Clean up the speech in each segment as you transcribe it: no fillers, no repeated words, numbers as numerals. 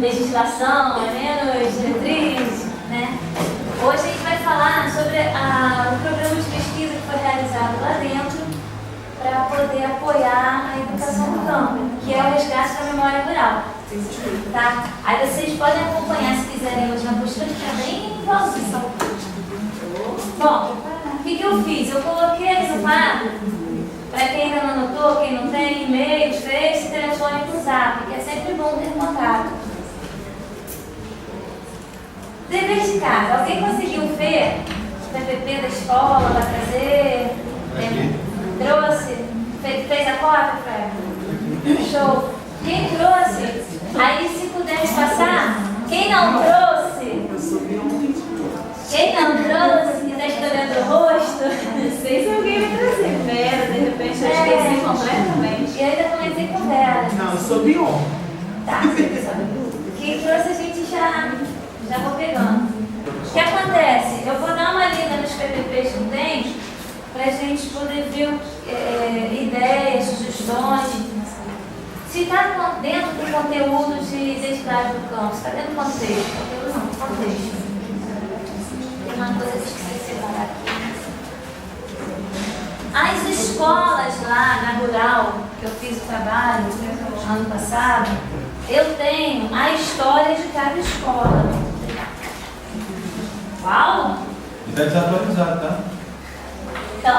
legislação, é menos diretriz, né? Hoje a gente vai falar sobre o programa de pesquisa que foi realizado lá dentro para poder apoiar a educação do campo, que é o resgate da memória rural. Tá? Aí vocês podem acompanhar, se quiserem, hoje na postura, que é bem igualzinho. Bom, o que eu fiz? Eu coloquei no quadro, para quem ainda não anotou, quem não tem, e-mail, Face, telefone e zap, que é sempre bom ter contato. Dever de casa. Alguém conseguiu ver o PPP da escola para trazer? Trouxe? Fez a cópia, Fred? Show! Quem trouxe? Aí, se puder passar. Quem não trouxe? Quem não trouxe, que está escolhendo o rosto? Não sei se alguém vai trazer. Vera, de repente, eu esqueci completamente. E eu ainda comentei com Vera. Não, eu sou Bion. Tá. Quem trouxe a gente já vou pegando. O que acontece? Eu vou dar uma lida nos PPPs que tem, para a gente poder ver ideias, sugestões. Se está dentro do conteúdo de identidade do campo, se está dentro do contexto. Conteúdo não, contexto. Tem uma coisa que eu esqueci de separar aqui. As escolas lá na Rural, que eu fiz o trabalho ano passado, eu tenho a história de cada escola. Uau! E está desatualizado, tá? Então,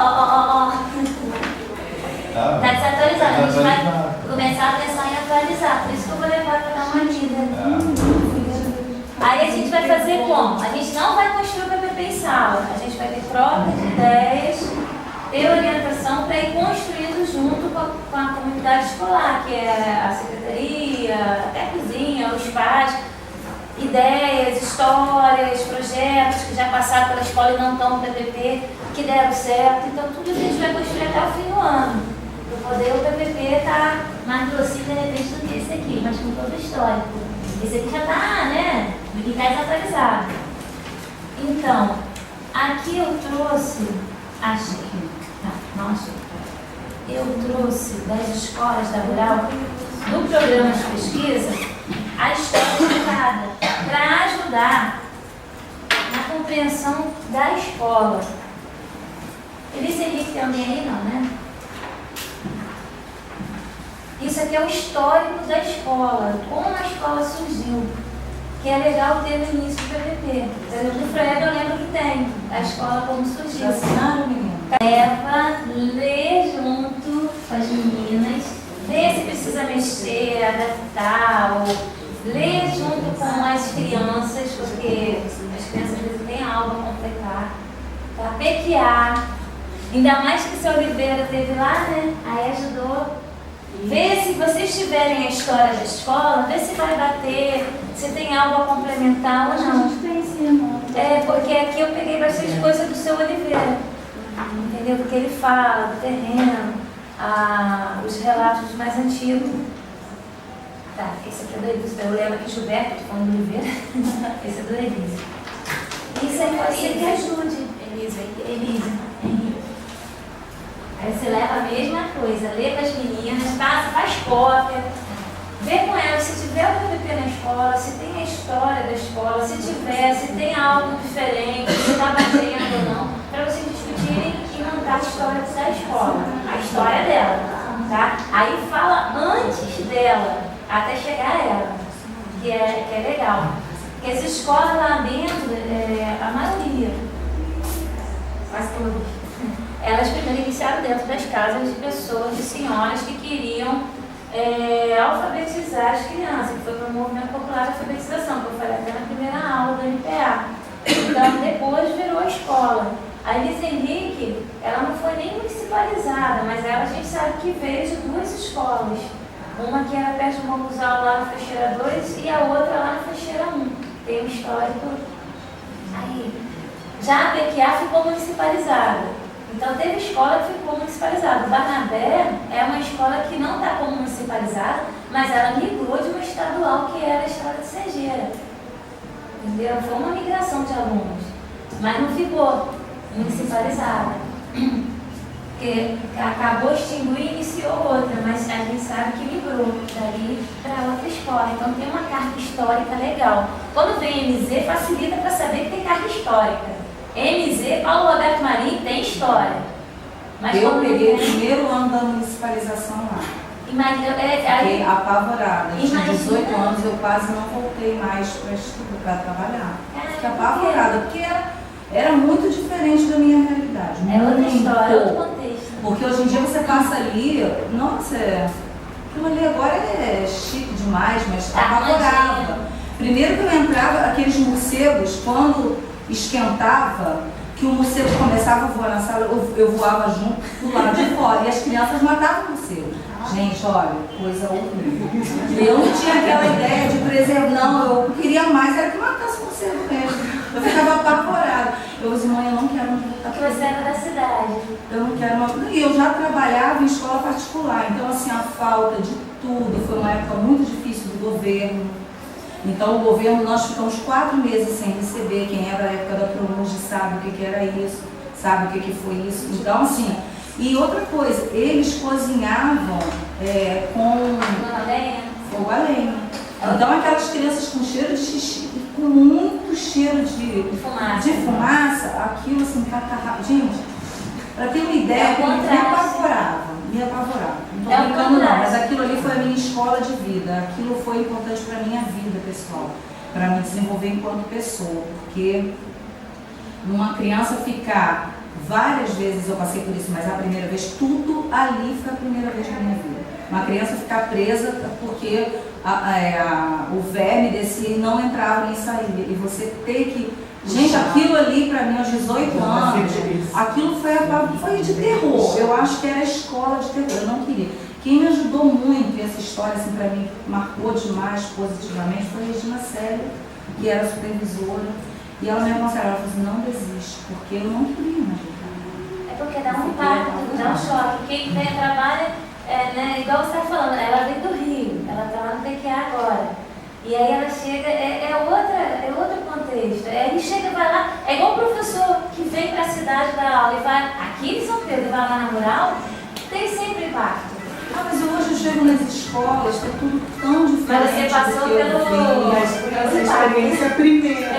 Tá está desatualizado. A gente vai começar a pensar em atualizar. Por isso que eu vou levar para dar uma lida. Aí a gente vai fazer como? A gente não vai construir o PPP em sala. A gente vai ter troca de ideias, ter orientação para ir construindo junto com a comunidade escolar, que é a secretaria, até a cozinha, os pais. Ideias, histórias, projetos que já passaram pela escola e não estão no PPP, que deram certo. Então, tudo isso a gente vai construir até o fim do ano. Para poder o PPP estar mais grossinho, de repente, do que esse aqui, mas com todo o histórico. Esse aqui já está, né? E está desatualizado. Então, aqui eu trouxe, eu trouxe das escolas da Rural, do programa de pesquisa, a história de cada, para ajudar na compreensão da escola. Elis Henrique tem alguém aí? Não, né? Isso aqui é o histórico da escola, como a escola surgiu, que é legal ter no início do PPP. Do Fred eu lembro que tem, a escola como surgiu. Assinaram, menina? Leva, lê junto com as meninas, vê se precisa mexer, adaptar, ou ler junto com as crianças, porque as crianças às vezes têm algo a completar, tá? Pequear, ainda mais que o seu Oliveira teve lá, né? Aí ajudou. Vê se vocês tiverem a história da escola, vê se vai bater, se tem algo a complementar ou não. Porque aqui eu peguei bastante coisa do seu Oliveira, entendeu? Porque ele fala do terreno, os relatos mais antigos. Tá, esse aqui é do Elise. Eu lembro aqui Gilberto, tô falando do Oliveira. Esse é do Elise. Isso aí pode ser que ajude. Elise. Aí você leva a mesma coisa, lê para as meninas, faz cópia, vê com elas se tiver o PPP na escola, se tem a história da escola, se tem algo diferente, se está batendo ou não, para vocês discutirem e montar a história da escola, a história dela, tá? Aí fala antes dela, até chegar a ela, que é legal. Porque as escolas lá dentro, a maioria, quase todas, elas primeiro iniciaram dentro das casas de pessoas, de senhoras que queriam alfabetizar as crianças, que foi para o movimento popular de alfabetização, que eu falei até na primeira aula do MPA. Então, depois virou a escola. A Elise Henrique, ela não foi nem municipalizada, mas ela, a gente sabe que veio de duas escolas. Uma que era perto de Monguzal, lá no Feixeira 2, e a outra lá no Feixeira 1. Tem um histórico aí. Já a PQA ficou municipalizada. Então, teve escola que ficou municipalizada. O Barnabé é uma escola que não está como municipalizada, mas ela migrou de uma estadual que era a Estrada de Cegeira. Entendeu? Foi uma migração de alunos, mas não ficou municipalizada. porque acabou extinguindo e iniciou outra, mas a gente sabe que migrou dali para outra escola. Então tem uma carga histórica legal. Quando vem MZ, facilita para saber que tem carga histórica. MZ, Paulo Roberto Marinho, tem história. Mas eu quando peguei o vem, primeiro ano da municipalização lá. imagina, Fiquei apavorada. Tinha Imagina. 18 anos, eu quase não voltei mais para estudar, para trabalhar. Fiquei por quê? apavorada, porque era muito diferente da minha realidade. É outra muito. história, outro contexto. Porque hoje em dia você passa ali, nossa, aquilo ali agora é chique demais, mas Tá, apavorava. imagina. Primeiro que eu entrava, aqueles morcegos, quando esquentava, que o morcego começava a voar na sala, eu voava junto do lado de fora. E as crianças matavam o morcego. Gente, olha, coisa horrível. Eu não tinha aquela ideia de preservar, não, eu queria mais, era que matasse o morcego mesmo. Eu ficava apavorada. Eu disse, mãe, eu não quero mais voltar Porque para você era da cidade. eu não quero uma... E eu já trabalhava em escola particular, então assim, a falta de tudo, foi uma época muito difícil do governo. Então o governo, nós ficamos 4 meses sem receber, quem era da época da Promulge sabe o que era isso, sabe o que foi isso. Então assim, e outra coisa, eles cozinhavam com fogo a lenha. Então aquelas crianças com cheiro de xixi, com muito cheiro de fumaça, aquilo assim, catarrado. Gente, para ter uma ideia, me apavorava. Não estou brincando não, mas aquilo ali foi a minha escola de vida, aquilo foi importante para a minha vida pessoal, para me desenvolver enquanto pessoa, porque uma criança ficar, várias vezes eu passei por isso, mas a primeira vez, tudo ali foi a primeira vez na minha vida. Uma criança ficar presa porque o verme descia e não entrava nem saía. E você ter que... Gente, aquilo ali para mim aos 18 anos, aquilo foi de terror. Eu acho que era a escola de terror, eu não queria. Quem me ajudou muito, essa história assim, para mim, marcou demais positivamente, foi a Regina Célia, que era supervisora. E ela me aconselhava, ela falou assim, não desiste, porque eu não queria mais voltar. É porque dá um impacto, dá um choque. Quem trabalha, igual você está falando, ela vem do Rio, ela está lá no PQA agora. E aí ela chega, é outro contexto. Aí chega, vai lá, é igual o professor que vem para a cidade dar aula e vai aqui em São Pedro e vai lá na rural, tem sempre impacto. Ah, mas hoje eu chego nas escolas, está tudo tão diferente. Mas você passou pelo... Essa experiência primeira.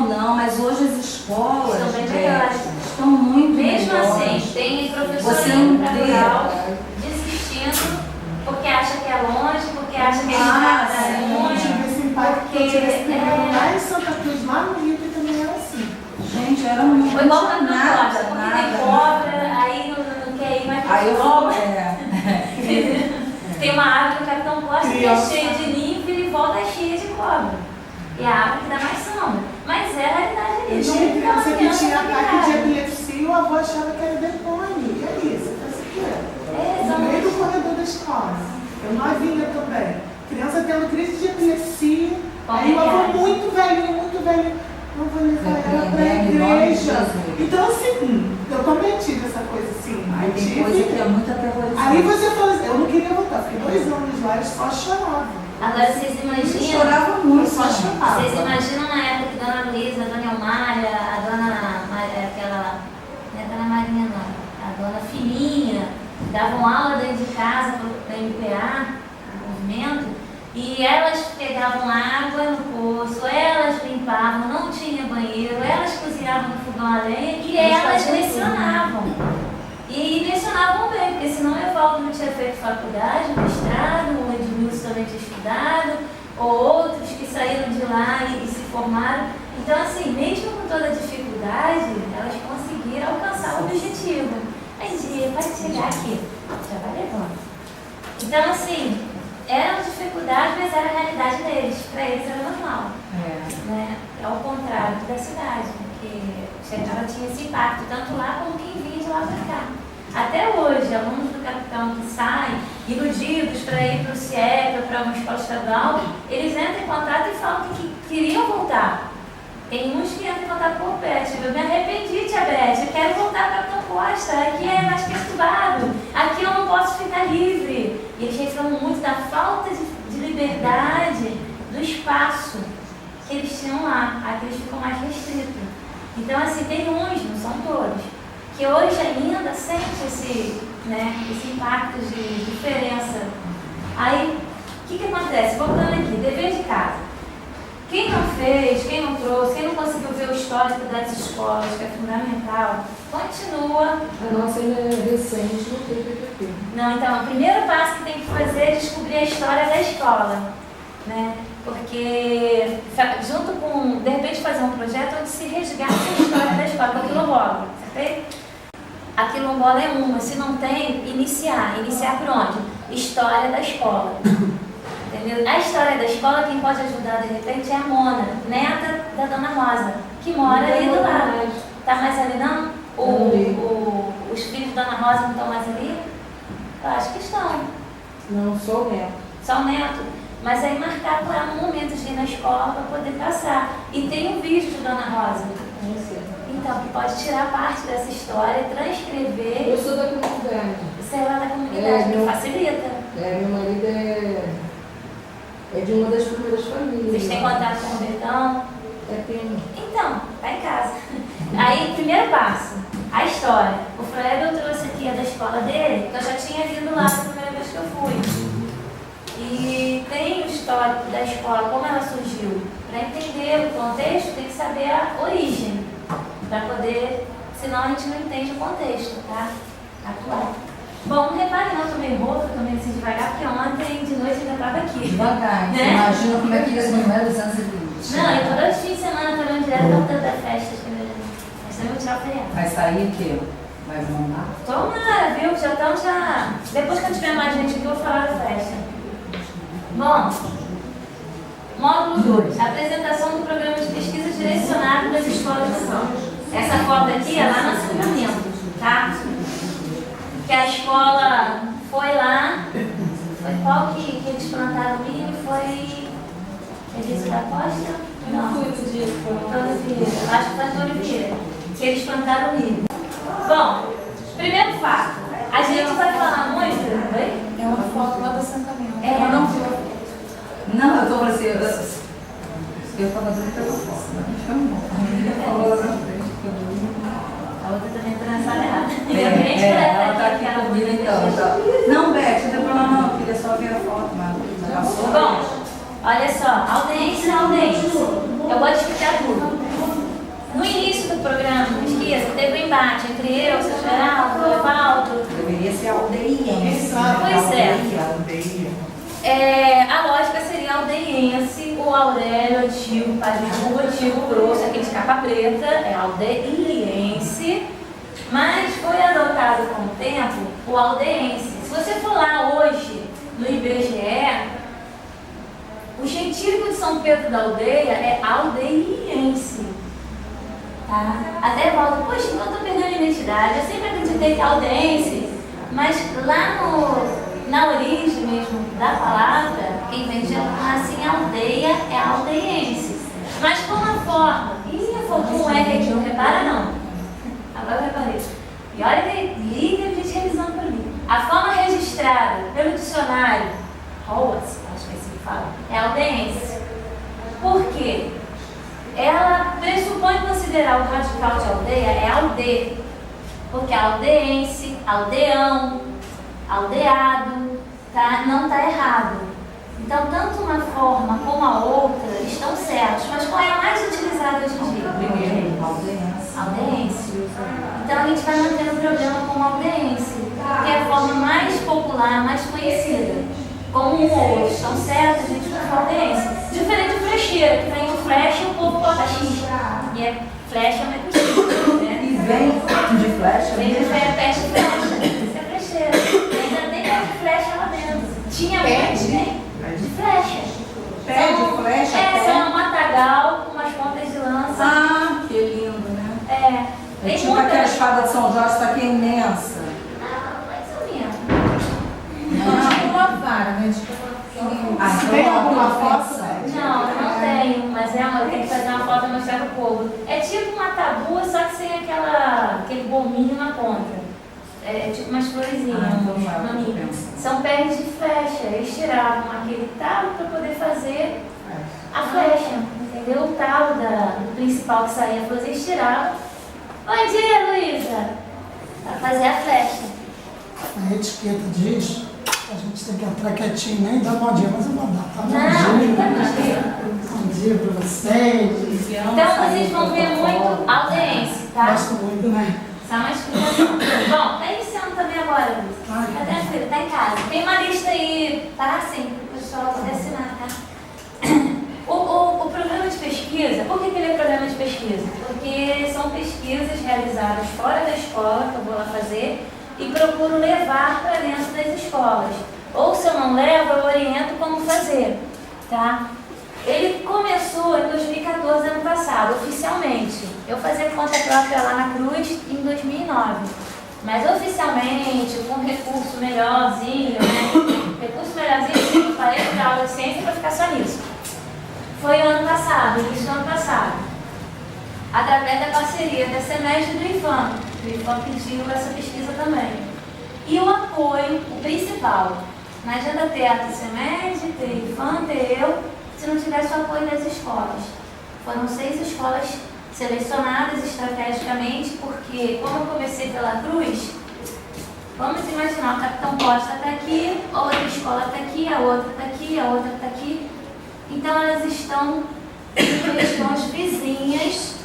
Não, mas hoje as escolas Estão bem melhores. estão muito Mesmo melhores. assim, tem professor Você indo não para vê. rural, desistindo, porque acha que é longe, porque acha que é longe. Esse impacto que eu tive esse primeiro lá em Santa Cruz, lá no Rio, que também era assim. Gente, era muito Foi igual na nada, costa, porque tem cobra, aí não quer ir mais Aí eu para falo, cobra. Tem uma árvore que o Capitão Costa que é cheia de ninho e ele volta cheia de cobra. E a árvore que dá mais sombra. Mas é a realidade ali. Eu tinha criança que tinha ataque de epilepsia e o avô achava que era demônio. E é isso, faz o quê? No meio do corredor da escola. Eu novinha também. Criança tendo crise de epilepsia. Aí o avô muito velho. Não vou levar ela para a igreja. Então assim, eu também tive essa coisa assim. Aí tem coisa que é muito aterrorizante. Aí você fala assim, eu não queria voltar, fiquei 2 anos lá e só chorava. Agora vocês Eu imaginam. chorava muito, só chorava. Vocês imaginam na época que Dona Luísa, a Dona Elmária, a Dona aquela. Não é Dona Marinha não, a Dona Fininha, davam aula dentro de casa para o MPA, o movimento. E elas pegavam água no poço, elas limpavam, não tinha banheiro, elas cozinhavam no fogão a lenha e elas lecionavam. E lecionavam bem, porque senão eu falo não tinha feito faculdade, mestrado, o Edmilson também tinha estudado, ou outros que saíram de lá e se formaram. Então, assim, mesmo com toda a dificuldade, elas conseguiram alcançar o objetivo. Aí, vai chegar aqui, já vai levando. Então, assim, era uma dificuldade, mas era a realidade deles. Para eles era normal. Né? Ao contrário da cidade, porque ela tinha esse impacto, tanto lá como quem vinha de lá para cá. Até hoje, alunos do Capitão que saem, iludidos para ir para o CIEP ou para uma escola estadual, eles entram em contato e falam que queriam voltar. Tem uns que entram em contato com o Pet. Eu me arrependi, tia Beth, eu quero voltar para Capitão Costa, aqui é mais perturbado, aqui eu não posso ficar livre. E eles reclamam muito da falta de liberdade, do espaço que eles tinham lá, aqui eles ficam mais restritos. Então, assim, tem uns, não são todos, que hoje ainda sente esse impacto de diferença. Aí, o que acontece? Voltando aqui, dever de casa. Quem não fez, quem não trouxe, quem não conseguiu ver o histórico das escolas, que é fundamental, continua. A nossa ainda é recente, não tem PPP. Não, então, o primeiro passo que tem que fazer é descobrir a história da escola, né? Porque, junto com, de repente, fazer um projeto onde se resgate a história da escola, com a quilombola, certo? A quilombola é uma, se não tem, iniciar por onde? História da escola. Entendeu? A história da escola, quem pode ajudar de repente é a Mona, neta da Dona Rosa, que mora ali do lado. Tá mais ali não? Os filhos da Dona Rosa não estão mais ali? Eu acho que estão. Não, só o neto. Só o neto. Mas aí marcar para um momento de ir na escola para poder passar. E tem um vídeo de Dona Rosa. Então, que pode tirar parte dessa história, transcrever. Eu sou da comunidade. Você é lá da comunidade, que facilita. Meu marido é de uma das primeiras famílias. Vocês têm contato com o Bertão? Tenho. Então, tá em casa. Aí, primeiro passo, a história. O Fred eu trouxe aqui a da escola dele, que eu já tinha lido lá a primeira vez que eu fui. E tem o histórico da escola, como ela surgiu. Para entender o contexto, tem que saber a origem. Para poder, senão a gente não entende o contexto, tá? Atual. Bom, não repare não, eu tomei roupa, tomei assim devagar, porque ontem de noite eu ainda estava aqui. Devagar, né? Você imagina como é que eles não eram 220. Não, eu todos os fins de semana trabalhando direto para tanta festa. Mas também vou tirar o feriado. Vai sair o quê? Vai mandar? Tomara, viu? Já estão já. Depois que eu tiver mais gente aqui, eu vou falar da festa. Bom, módulo 2. Apresentação do programa de pesquisa direcionado das escolas de São. Essa foto aqui é lá no asssentamento, tá? Que a escola foi lá. Foi qual que eles plantaram milho? Foi Elisa da Costa? Não. Antônio Vieira. Acho que foi Antônio Vieira. Que eles plantaram milho. Bom, primeiro fato. A gente vai falar muito. Oi? É uma foto lá do assentamento. É, não viu. Não, eu tô assim, eu estava dando pela foto, A outra também entrou na sala errada. ela tá aqui comigo então. Não, Beth, não tem problema não, eu queria só ver a foto, mas passou. Bom, olha só, audiência. Eu vou te explicar tudo. No início do programa de pesquisa, teve um embate entre eu, o seu Geraldo, o Evaldo. Deveria ser aldeiense. Pois a lógica seria aldeiense, o Aurélio antigo, Pariu, antigo grosso, aquele de capa preta, é aldeiense, mas foi adotado com o tempo o aldeiense. Se você for lá hoje no IBGE, o gentílico de São Pedro da Aldeia é aldeiense. Tá? Até volta, poxa, então eu estou perdendo a identidade. Eu sempre acreditei que é aldeiense, mas lá na origem mesmo da palavra, quem vem de assim, aldeia é aldeiense. Mas como a forma, eu vou com um R aqui, não repara não. Agora eu reparei. E olha que liga a gente revisando para mim. A forma registrada pelo dicionário, Roas, acho que é assim que fala, é aldeiense. Por quê? Ela pressupõe considerar o radical de aldeia é alde, porque aldeense, aldeão, aldeado, tá? Não está errado. Então, tanto uma forma como a outra estão certos, mas qual é a mais utilizada hoje em dia? Primeiro, aldeiense. Aldeiense. Então, a gente vai manter o programa como aldeiense, que é a forma mais popular, mais conhecida. Como um ou outro estão certos, a gente usa aldeiense. Diferente do flecheiro, que vem o flecha e o povo coloca X. E é flecha, mas é X. Né? E vem de flecha? Vem de peste e flecha. Isso é flecheiro. Ainda tem pé de flecha lá dentro. Tinha muito, né? De flecha. Pé de flecha? É um matagal com umas pontas de lança. Ah, que lindo, né? Tem tipo muita... aquela espada de São Jorge, está aqui imensa. Mais ou menos. Tipo uma vara, né? Tem alguma foto? Não tenho, mas eu tenho que fazer uma foto e mostrar pro povo. É tipo uma tabu, só que sem aquele gominho na ponta. É tipo umas florezinhas. São pés de flecha. Eles tiravam aquele talo para poder fazer a flecha. Entendeu? O talo do principal que saía, eles tiravam. Bom dia, Luísa! para fazer a festa. A etiqueta diz que a gente tem que entrar quietinho, nem dar bom dia, mas eu vou dar, tá? Não, Bom dia. Bom dia para vocês. Então vocês vão ver muito audiência, tá? Gosto muito, né? Só uma explicação. Bom, tá iniciando também agora, Luiz. Tá tranquilo, tá em casa. Tem uma lista aí, tá assim, para o pessoal poder assinar, tá? O programa de pesquisa, por que ele é programa de pesquisa? Porque são pesquisas realizadas fora da escola, que eu vou lá fazer, e procuro levar para dentro das escolas. Ou se eu não levo, eu oriento como fazer, tá? Ele começou em 2014, ano passado, oficialmente. Eu fazia conta própria lá na Cruz em 2009. Mas oficialmente, com recurso melhorzinho, né? Recurso melhorzinho, eu parei de dar aula de ciência para ficar só nisso. Foi o ano passado, início do ano passado. Através da parceria da SEMED e do IFAM. O IFAM pediu essa pesquisa também. E o apoio, o principal. Não adianta ter a SEMED, ter IFAM, ter eu, se não tivesse o apoio das escolas. Foram 6 escolas selecionadas estrategicamente, porque como eu comecei pela Cruz, vamos imaginar, o Capitão Costa está aqui, a outra escola está aqui, a outra está aqui, a outra está aqui. Então elas estão em regiões vizinhas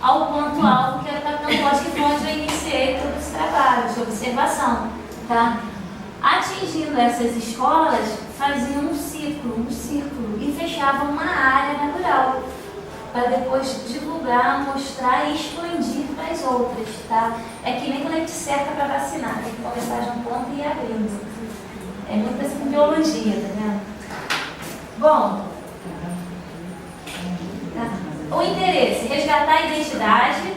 ao ponto alto que era o Capitão Costa, que foi onde eu iniciei todo esse trabalho de observação. Tá? Atingindo essas escolas, faziam um círculo e fechavam uma área natural para depois divulgar, mostrar e expandir para as outras, tá? É que nem quando a gente cerca para vacinar, tem que começar de um ponto e ir abrindo. É muito assim com biologia, tá vendo? Bom, tá. O interesse, resgatar a identidade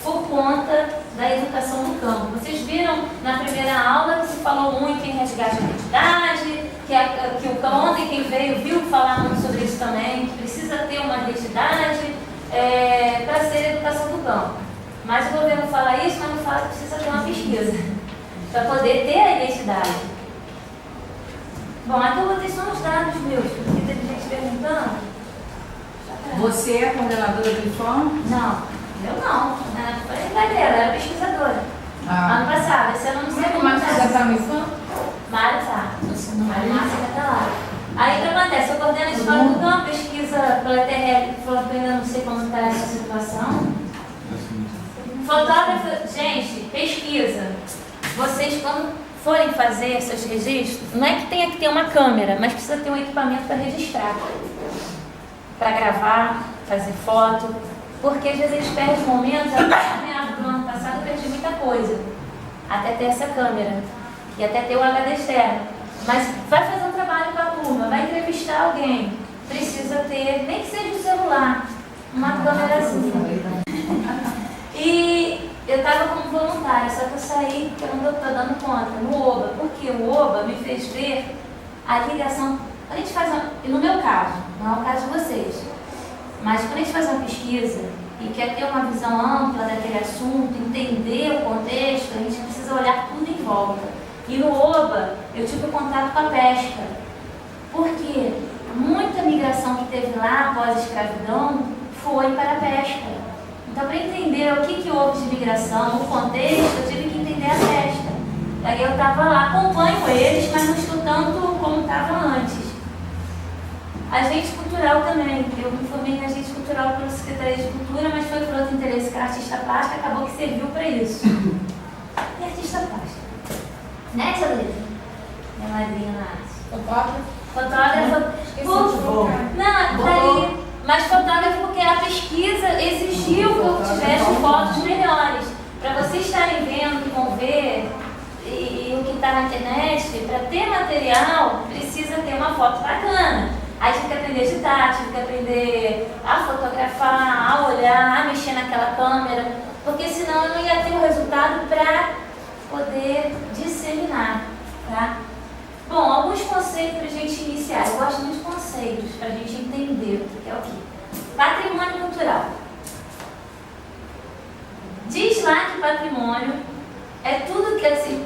por conta da educação no campo. Vocês viram na primeira aula que se falou muito em resgate de identidade, que o ontem quem veio viu falar muito sobre isso também, que precisa ter uma identidade para ser educação do campo. Mas o governo fala isso, mas não fala que precisa ter uma pesquisa para poder ter a identidade. Bom, aqui eu botei só uns dados meus, porque teve gente perguntando. Você é coordenadora do IFAM? Não. Eu não, foi brincadeira, eu era pesquisadora. Ano passado, esse ano não sei como. Mas você já está no IFAM? Mário tá, Mário Márcia vai estar lá. Aí o que acontece? Eu coordeno a escola do campo, pesquisa pela TRL, que falou que eu ainda não sei como está essa situação. Fotógrafo, gente, pesquisa. Vocês, quando forem fazer seus registros, não é que tenha que ter uma câmera, mas precisa ter um equipamento para registrar. Para gravar, fazer foto. Porque às vezes eles perdem momentos, no ano passado eu perdi muita coisa, até ter essa câmera e até ter o HD externo. Mas vai fazer um trabalho com a turma, vai entrevistar alguém, precisa ter, nem que seja um celular, uma câmerazinha. E eu estava como voluntária, só que eu saí porque eu não estou dando conta, no OBA, porque o OBA me fez ver a ligação. A gente faz no meu caso, não é o caso de vocês. Mas quando a gente faz uma pesquisa e quer ter uma visão ampla daquele assunto, entender o contexto, a gente precisa olhar tudo em volta. E no OBA, eu tive contato com a pesca. Porque muita migração que teve lá após a escravidão foi para a pesca. Então, para entender o que houve de migração, o contexto, eu tive que entender a pesca. Aí eu estava lá, acompanho eles, mas não estou tanto como estava antes. Agente cultural também. Eu me formei em agente cultural pela Secretaria de Cultura, mas foi por outro interesse que era artista plástica, acabou que serviu para isso. E artista plástica. Né, tia Luísa? Minha madrinha na arte. Fotógrafo. Não, tá aí. Mas fotógrafo porque a pesquisa exigiu que eu tivesse fotos melhores. Para vocês estarem vendo, que vão ver, e o que está na internet, para ter material, precisa ter uma foto bacana. Aí tive que aprender a editar, tive que aprender a fotografar, a olhar, a mexer naquela câmera, porque senão eu não ia ter o resultado para poder disseminar, tá? Bom, alguns conceitos para a gente iniciar. Eu gosto muito de conceitos para a gente entender o que é o quê. Patrimônio cultural. Diz lá que patrimônio é tudo que, assim,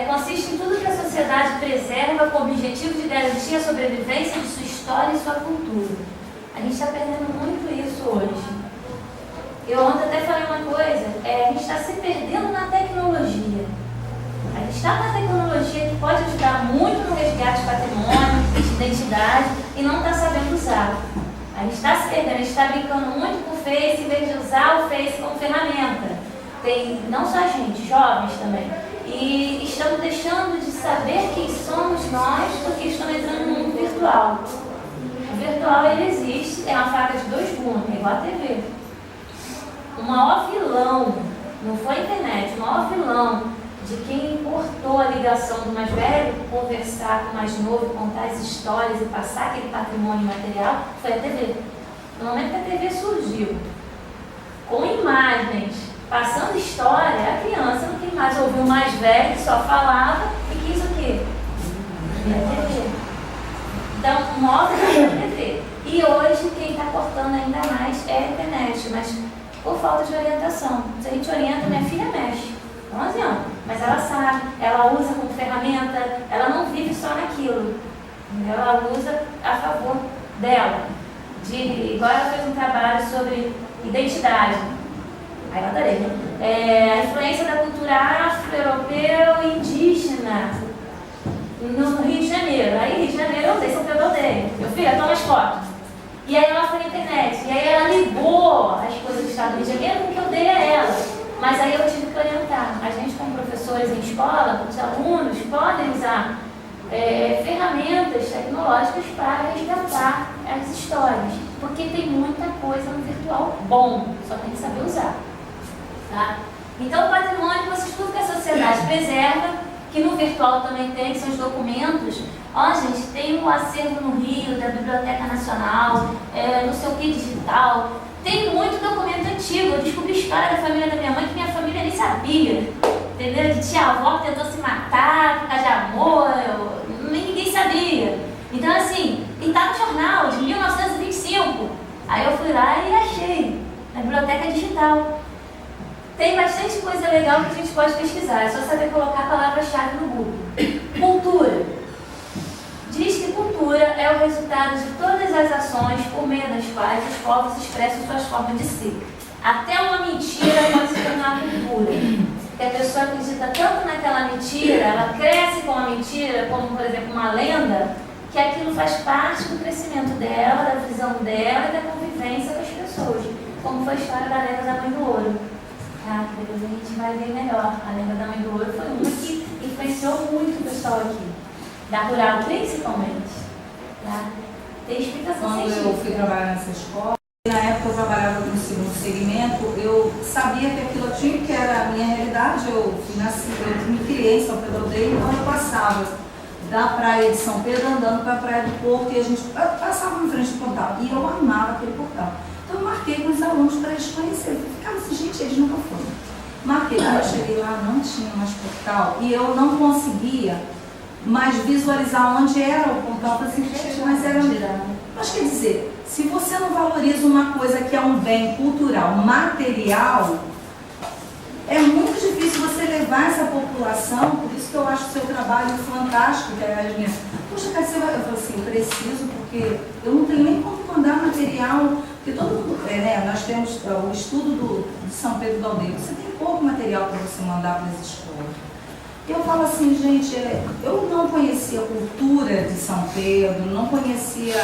consiste em tudo que a sociedade preserva com o objetivo de garantir a sobrevivência de sua história e sua cultura. A gente está perdendo muito isso hoje. Eu ontem até falei uma coisa, a gente está se perdendo na tecnologia. identidade e não está sabendo usar. A gente está se perdendo, a gente está brincando muito com o Face em vez de usar o Face como ferramenta. Tem não só a gente, jovens também. E estamos deixando de saber quem somos nós porque estamos entrando no mundo virtual. O virtual, ele existe, é uma faca de dois gumes, é igual a TV. O maior vilão, não foi a internet, o maior vilão de quem cortou a ligação do mais velho, conversar com o mais novo, contar as histórias e passar aquele patrimônio material, foi a TV. No momento que a TV surgiu, com imagens, passando história, a criança não quis mais ouvir o mais velho que só falava e quis o quê? Ver a TV. Então, o maior vilão é a TV. E hoje, quem está cortando ainda mais é a internet, mas por falta de orientação. Se a gente orienta, minha filha mexe. 11 anos, mas ela sabe, ela usa como ferramenta, ela não vive só naquilo, ela usa a favor dela. Igual ela fez um trabalho sobre identidade, aí eu adorei, né? A influência da cultura afro-europeu e indígena no Rio de Janeiro. Aí, Rio de Janeiro, eu usei São Pedro Aldeia. Meu filho, toma as fotos. E aí ela foi na internet, e aí ela ligou as coisas do estado do Rio de Janeiro com o que eu dei a ela. Mas aí eu tive que orientar. A gente, como professores em escola, os alunos podem usar ferramentas tecnológicas para resgatar as histórias. Porque tem muita coisa no virtual bom, só tem que saber usar. Tá? Então, o patrimônio, vocês tudo que a sociedade preserva, que no virtual também tem, que são os documentos. Ó, gente, tem um acervo no Rio, da Biblioteca Nacional, não sei o que, digital. Tem muito documento antigo. Eu descobri a história da família da minha mãe que minha família nem sabia. Entendeu? De tia-avó que tentou se matar por causa de amor, ninguém sabia. Então, assim, e tá no jornal de 1925. Aí eu fui lá e achei, na biblioteca digital. Tem bastante coisa legal que a gente pode pesquisar. É só saber colocar a palavra-chave no Google. Cultura. Diz que cultura é o resultado de todas as ações por meio das quais os povos expressam suas formas de ser. Até uma mentira pode se tornar cultura. Porque a pessoa acredita tanto naquela mentira, ela cresce com a mentira, como por exemplo uma lenda, que aquilo faz parte do crescimento dela, da visão dela e da convivência com as pessoas. Como foi a história da lenda da Mãe do Ouro. Tá? Depois a gente vai ver melhor. A lenda da Mãe do Ouro foi uma que influenciou muito o pessoal aqui. Da rural, principalmente. Tá? Tem explicação Quando científica. eu fui trabalhar nessa escola, na época eu trabalhava no segundo segmento, eu sabia que aquilo tinha, que era a minha realidade. Eu me criei em São Pedro Aldeia, então eu passava da praia de São Pedro andando para a praia do Porto e a gente passava em frente do portal. E eu amava aquele portal. Então eu marquei com os alunos para eles conhecerem. Eu ficava assim, gente, eles nunca foram. Marquei, quando eu cheguei lá não tinha mais portal e eu não conseguia mais visualizar onde era o portal. Eu falei assim, gente, mas era... Mas quer dizer, se você não valoriza uma coisa que é um bem cultural, material, é muito difícil você levar essa população. Por isso que eu acho o seu trabalho fantástico, que é as minhas... Poxa, cara, você vai... Eu falo assim, eu preciso, porque eu não tenho nem como mandar material, porque todo mundo... nós temos o estudo de São Pedro da Aldeia, você tem pouco material para você mandar para as escolas. Eu falo assim, gente, eu não conhecia a cultura de São Pedro, não conhecia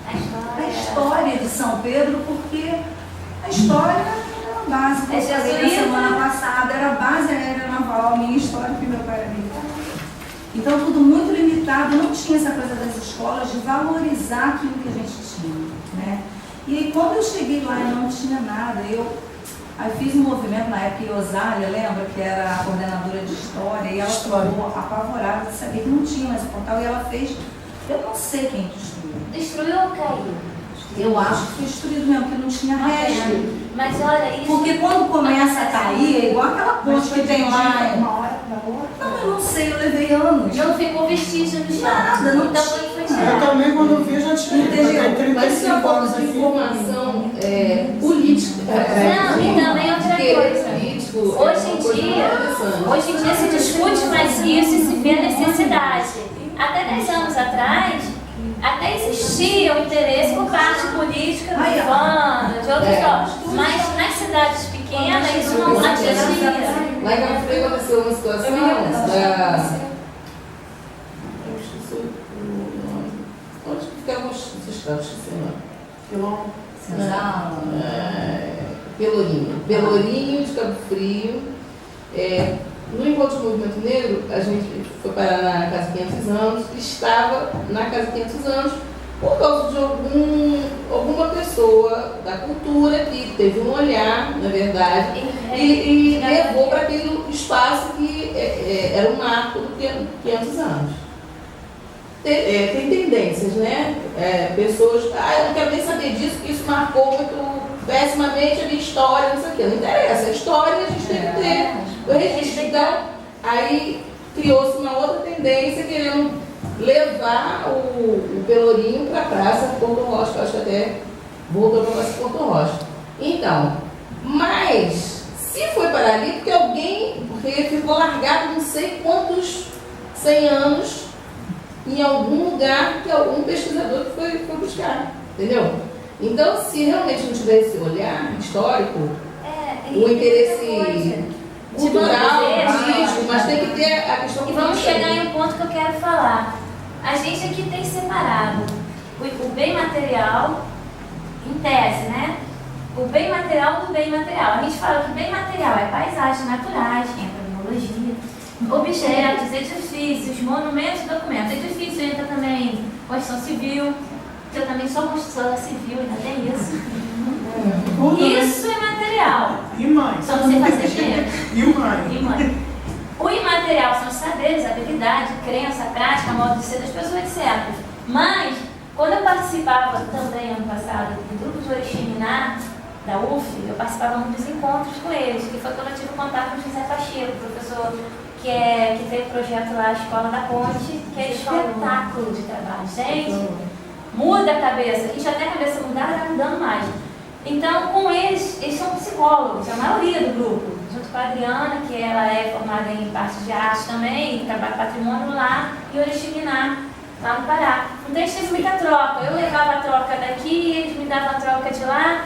a história de São Pedro, porque a história era a base, que eu falei na semana passada, era a base aérea naval, a minha história, que meu pai era militar. Então, tudo muito limitado, não tinha essa coisa das escolas de valorizar aquilo que a gente tinha, né? E aí, quando eu cheguei lá e não tinha nada, aí fiz um movimento na época, Iosália, lembra, que era a coordenadora de história, e ela ficou apavorada de saber que não tinha mais o portal, e ela fez, eu não sei quem destruiu. Destruiu ou caiu? Eu acho que foi destruído mesmo, porque não tinha resto. Mas olha isso. Porque quando começa a cair, é igual aquela ponte que tem lá. Uma hora para outra? Não, eu não sei, eu levei anos. Não ficou vestígio no chão. Nada, não então tinha. foi Eu também, quando vi, já tinha. Entendeu? Mas isso é uma 35 falta anos de aqui. informação política. Não, e também outra coisa. Político, Hoje em dia se discute mais isso e se vê a necessidade. Até 10 anos atrás, até existia o interesse por parte política do Ivana, de outros jogos. Mas nas cidades pequenas isso não acontecia. Lá em Cabo Frio aconteceu uma situação da... Eu esqueci o nome. Onde que estava esquecendo. Senzala. Pelourinho. Pelourinho de Cabo Frio. No encontro do Movimento Negro, a gente foi parar na Casa 500 Anos, estava na Casa 500 Anos por causa de alguma pessoa da cultura que teve um olhar, na verdade, e levou para aquele espaço que era um marco do 500 anos. Tem tendências, né? Pessoas, eu não quero nem saber disso, porque isso marcou muito pessimamente a minha história, não sei o quê. Não interessa, a história a gente tem que ter o registro. Então, aí criou-se uma outra tendência querendo levar o Pelourinho para a Praça Porto Rocha, que eu acho que até voltou para a Praça Porto Rocha. Então, mas se foi para ali, porque ficou largado não sei quantos 100 anos em algum lugar que algum pesquisador foi buscar, entendeu? Então, se realmente não tiver esse olhar histórico, o interesse cultural, político, mas tem que ter a questão. E vamos chegar em um ponto que eu quero falar. A gente aqui tem separado o bem material, em tese, né? O bem material do bem material. A gente fala que bem material é paisagens naturais, tecnologia, objetos, edifícios, monumentos, documentos. Edifício entra também construção civil, que eu também sou construtora civil, ainda tem isso. Isso é material. E mãe? Só você fazer dinheiro. E mãe? E mãe. O imaterial são os saberes, habilidade, crença, prática, modo de ser das pessoas, etc. Mas, quando eu participava também ano passado do grupo de Oriximiná, da UF, eu participava muito dos encontros com eles, que foi quando eu tive contato com o José Pacheco, professor que fez o projeto lá, a Escola da Ponte, que é espetáculo de trabalho. Gente, muda a cabeça. A gente até a cabeça mudada, vai mudando mais. Então, com eles são psicólogos, a maioria do grupo, junto com a Adriana, que ela é formada em parte de arte também, e trabalha patrimônio lá, e Oriximiná, lá no Pará. Então, a gente teve muita troca. Eu levava a troca daqui, eles me davam a troca de lá.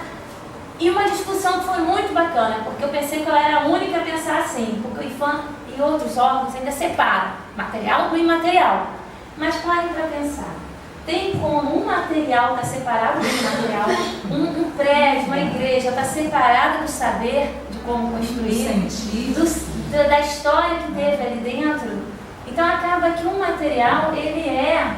E uma discussão que foi muito bacana, porque eu pensei que eu era a única a pensar assim, porque o IFAM e outros órgãos ainda separam material do imaterial. Mas parem para pensar. Tem como um material está separado do imaterial, um prédio, uma igreja está separada do saber de como construir, da história que teve ali dentro. Então acaba que um material, ele é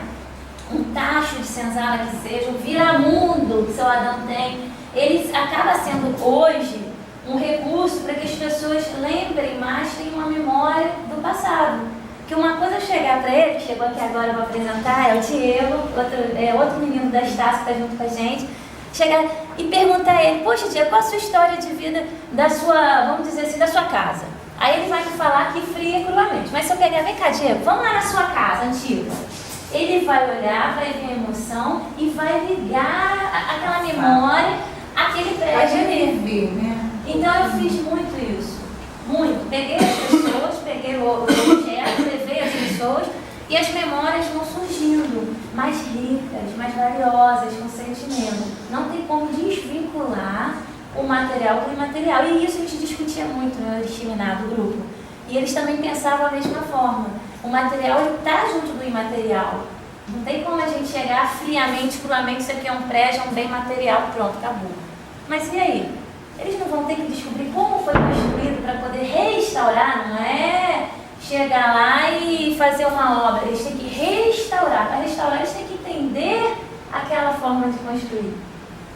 um tacho de senzala que seja, um viramundo que seu Adão tem, ele acaba sendo hoje um recurso para que as pessoas lembrem mais, tenham uma memória do passado. Que uma coisa é chegar para ele, que chegou aqui agora, eu vou apresentar, é o Diego, outro menino da Estácio que está junto com a gente, chegar e perguntar a ele, poxa Diego, qual a sua história de vida da sua, vamos dizer assim, da sua casa? Aí ele vai me falar que fria e cruamente. Mas se eu pegar, vem cá Diego, vamos lá na sua casa antiga. Ele vai olhar, vai ver a emoção e vai ligar aquela memória àquele prédio ali. Né? Então eu fiz muito isso. Muito. Peguei as pessoas, peguei o objeto, levei as pessoas e as memórias vão surgindo mais ricas, mais valiosas, com sentimento. Não tem como desvincular o material do imaterial. E isso a gente discutia muito no Oriximiná do grupo. E eles também pensavam da mesma forma. O material está junto do imaterial. Não tem como a gente chegar friamente, cruamente, isso aqui é um prédio, é um bem material, pronto, acabou. Mas e aí? Eles não vão ter que descobrir como foi construído para poder restaurar, não é chegar lá e fazer uma obra. Eles têm que restaurar. Para restaurar, eles têm que entender aquela forma de construir.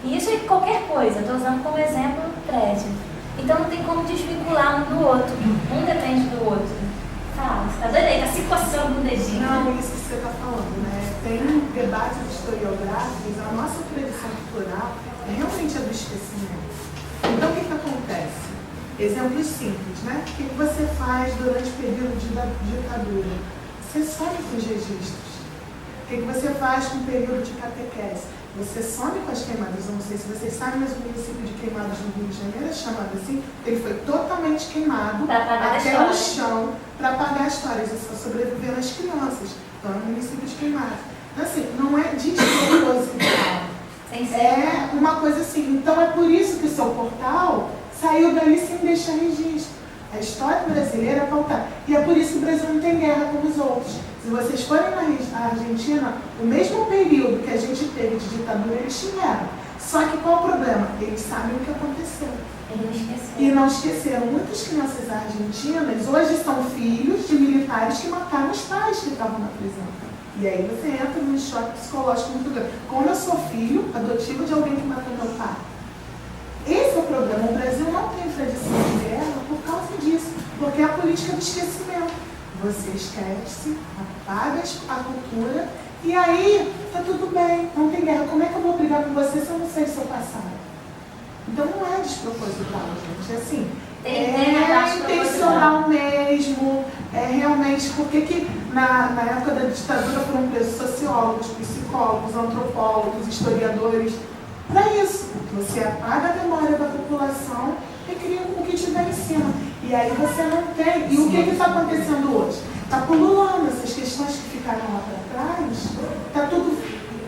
E isso é qualquer coisa. Estou usando como exemplo o prédio. Então não tem como desvincular um do outro. Um depende do outro. Fala, você está doida aí? Está se coçando no dedinho. Não, isso que você está falando, né? Tem debates historiográficos, a nossa tradição cultural realmente é do esquecimento. Então, o que acontece? Exemplos simples, né? O que você faz durante o período de ditadura? Você some com os registros. O que você faz com o período de catequese? Você some com as queimadas. Eu não sei se vocês sabem, mas o município de Queimadas no Rio de Janeiro é chamado assim. Ele foi totalmente queimado até o chão para apagar as histórias. E só sobreviveram as crianças. Então, é um município de Queimadas. Então, assim, não é desproposital. É uma coisa assim. Então é por isso que o seu portal saiu dali sem deixar registro. A história brasileira é pautada. E é por isso que o Brasil não tem guerra como os outros. Se vocês forem na Argentina, o mesmo período que a gente teve de ditadura, eles tiveram. Só que qual o problema? Eles sabem o que aconteceu. E não esqueceram. Muitas crianças argentinas hoje são filhos de militares que mataram os pais que estavam na prisão. E aí você entra num choque psicológico muito grande. Como eu sou filho adotivo de alguém que matou meu pai. Esse é o problema. O Brasil não tem tradição de guerra por causa disso. Porque é a política do esquecimento. Você esquece, apaga a cultura e aí tá tudo bem, não tem guerra. Como é que eu vou brigar com você se eu não sei o seu passado? Então não é desproposital, gente. É assim, é intencional mesmo, é realmente, porque que na época da ditadura foram presos sociólogos, psicólogos, antropólogos, historiadores, para isso. Você apaga a memória da população e cria o que tiver em cima. E aí você não tem. E o que está acontecendo hoje? Está pululando essas questões que ficaram lá para trás, está tudo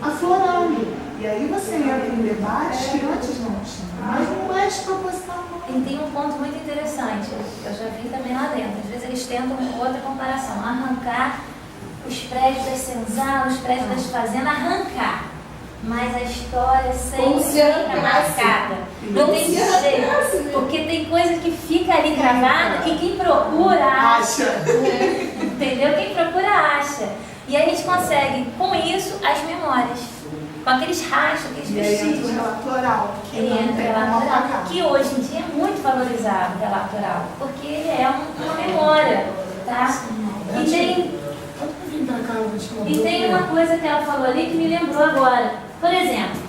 aflorando. E aí você entra em debates que antes não tinha. Mas não é desproposital, não. E tem um ponto muito interessante, eu já vi também lá dentro. Às vezes eles tentam outra comparação, arrancar os prédios das senzalas, os prédios das fazendas, arrancar. Mas a história sempre fica marcada. Não tem jeito, porque tem coisa que fica ali gravada e quem procura acha. Entendeu? Quem procura acha. E aí a gente consegue, com isso, as memórias. Com aqueles rastros, aqueles vestígios. E relato oral, que hoje em dia é muito valorizado, o relato oral, porque ele é uma memória, tá? E tem uma coisa que ela falou ali que me lembrou agora. Por exemplo,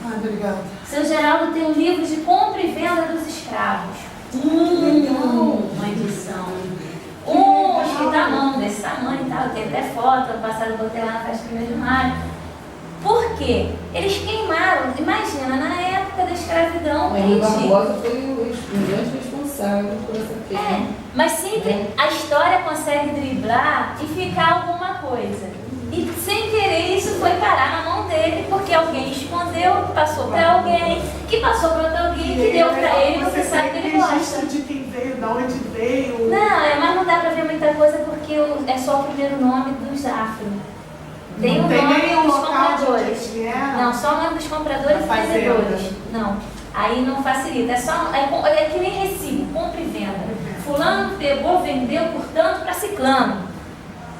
seu Geraldo tem um livro de compra e venda dos escravos. Uma edição. Escrito à mão, desse tamanho e tal. Tem até foto, ano passado eu botei lá na festa 1º de maio. Por quê? Eles queimaram, imagina, na época da escravidão. O Barbosa foi o grande responsável por essa queima. Mas sempre a história consegue driblar e ficar alguma coisa. E sem querer isso foi parar na mão dele, porque alguém escondeu, passou para alguém, que passou para outro alguém, que deu para ele, você sabe que ele gosta. De quem veio, de onde veio. Não, mas não dá para ver muita coisa porque é só o primeiro nome dos afro. Tem o nome dos compradores. Não, só o nome dos compradores e vendedores. Não, aí não facilita. É que nem recibo, compra e venda. Fulano pegou, vendeu, portanto, para ciclano.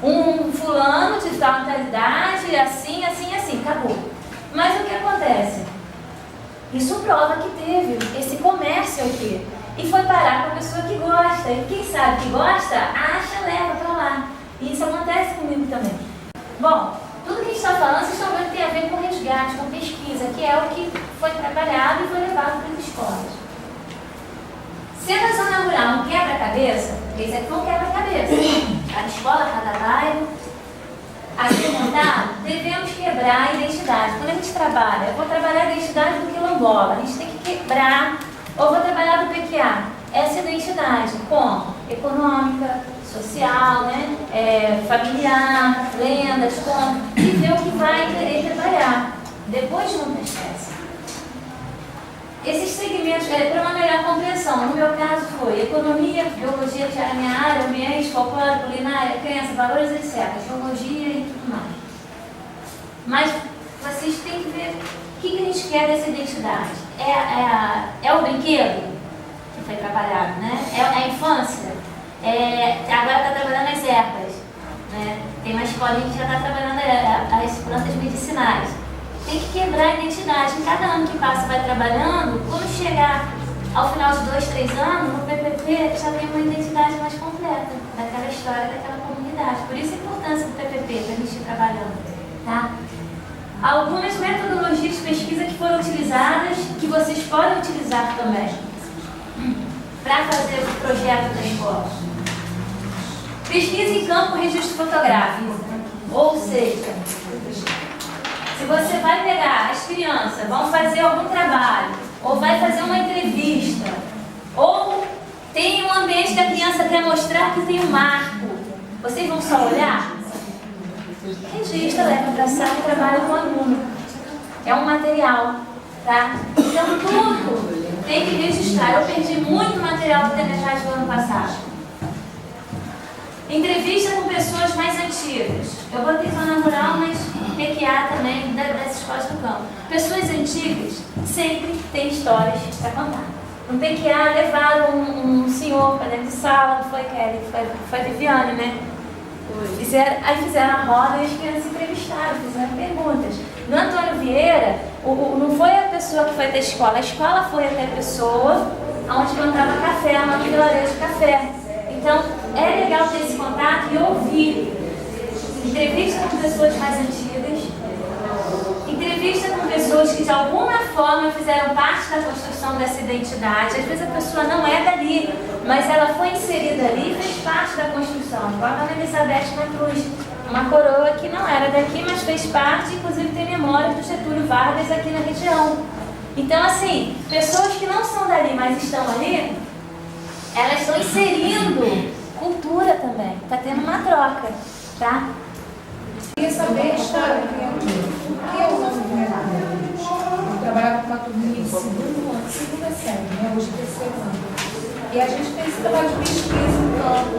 Um fulano de tal mentalidade, assim, acabou. Mas o que acontece? Isso prova que teve esse comércio aqui. E foi parar com a pessoa que gosta. E quem sabe que gosta, acha, leva para lá. E isso acontece comigo também. Bom, tudo que a gente está falando, vocês estão vendo que tem a ver com resgate, com pesquisa, que é o que foi trabalhado e foi levado para as escolas. Se a zona rural um quebra-cabeça, esse aqui foi um quebra-cabeça. Cada escola, cada bairro, aqui montado, devemos quebrar a identidade. Quando a gente trabalha, eu vou trabalhar a identidade do quilombola, a gente tem que quebrar, ou vou trabalhar do PQA, essa identidade, como? Econômica, social, né? Familiar, lendas, como, e ver o que vai querer trabalhar. Depois de uma espécie. Esses segmentos, para uma melhor compreensão, no meu caso foi economia, biologia, que era a minha área, ambiente, folclore, culinária, crença, valores, etc. Geologia e tudo mais. Mas vocês têm que ver o que a gente quer dessa identidade. É o brinquedo que foi trabalhado, né? É a infância. Agora está trabalhando as ervas. Né? Tem uma escolinha que já está trabalhando as plantas medicinais. Tem que quebrar a identidade. Em cada ano que passa vai trabalhando, quando chegar ao final de 2, 3 anos, no PPP já tem uma identidade mais completa daquela história, daquela comunidade. Por isso a importância do PPP para a gente ir trabalhando. Tá? Algumas metodologias de pesquisa que foram utilizadas, que vocês podem utilizar também, para fazer o projeto da escola. Pesquisa em campo registro fotográfico. Ou seja, se você vai pegar as crianças, vão fazer algum trabalho, ou vai fazer uma entrevista, ou tem um ambiente que a criança quer mostrar que tem um marco, vocês vão só olhar? Registra, leva para a sala e trabalha com o aluno. É um material, tá? Então tudo tem que registrar. Eu perdi muito material do TNJ do ano passado. Entrevista com pessoas mais antigas. Eu botei zona rural, mas PQA também das escolas do campo. Pessoas antigas sempre têm histórias para contar. No PQA levaram um senhor para dentro de sala, não foi Kelly, foi Viviane, né? Aí fizeram a roda e as crianças entrevistaram, fizeram perguntas. No Antônio Vieira, não foi a pessoa que foi até a escola foi até a pessoa onde plantava café, uma vilarejo de café. Então, é legal ter esse contato e ouvir. Entrevista com pessoas mais antigas, entrevista com pessoas que de alguma forma fizeram parte da construção dessa identidade. Às vezes a pessoa não é dali, mas ela foi inserida ali e fez parte da construção. Igual a Ana Elizabeth na Cruz, uma coroa que não era daqui, mas fez parte, inclusive tem memória do Getúlio Vargas aqui na região. Então, assim, pessoas que não são dali, mas estão ali, elas estão inserindo cultura também. Está tendo uma troca, tá? Eu queria saber a história do que é o nosso governador. Eu trabalhava com uma turminha de segunda série, né? Hoje terceiro ano. E a gente fez esse trabalho de pesquisa no campo.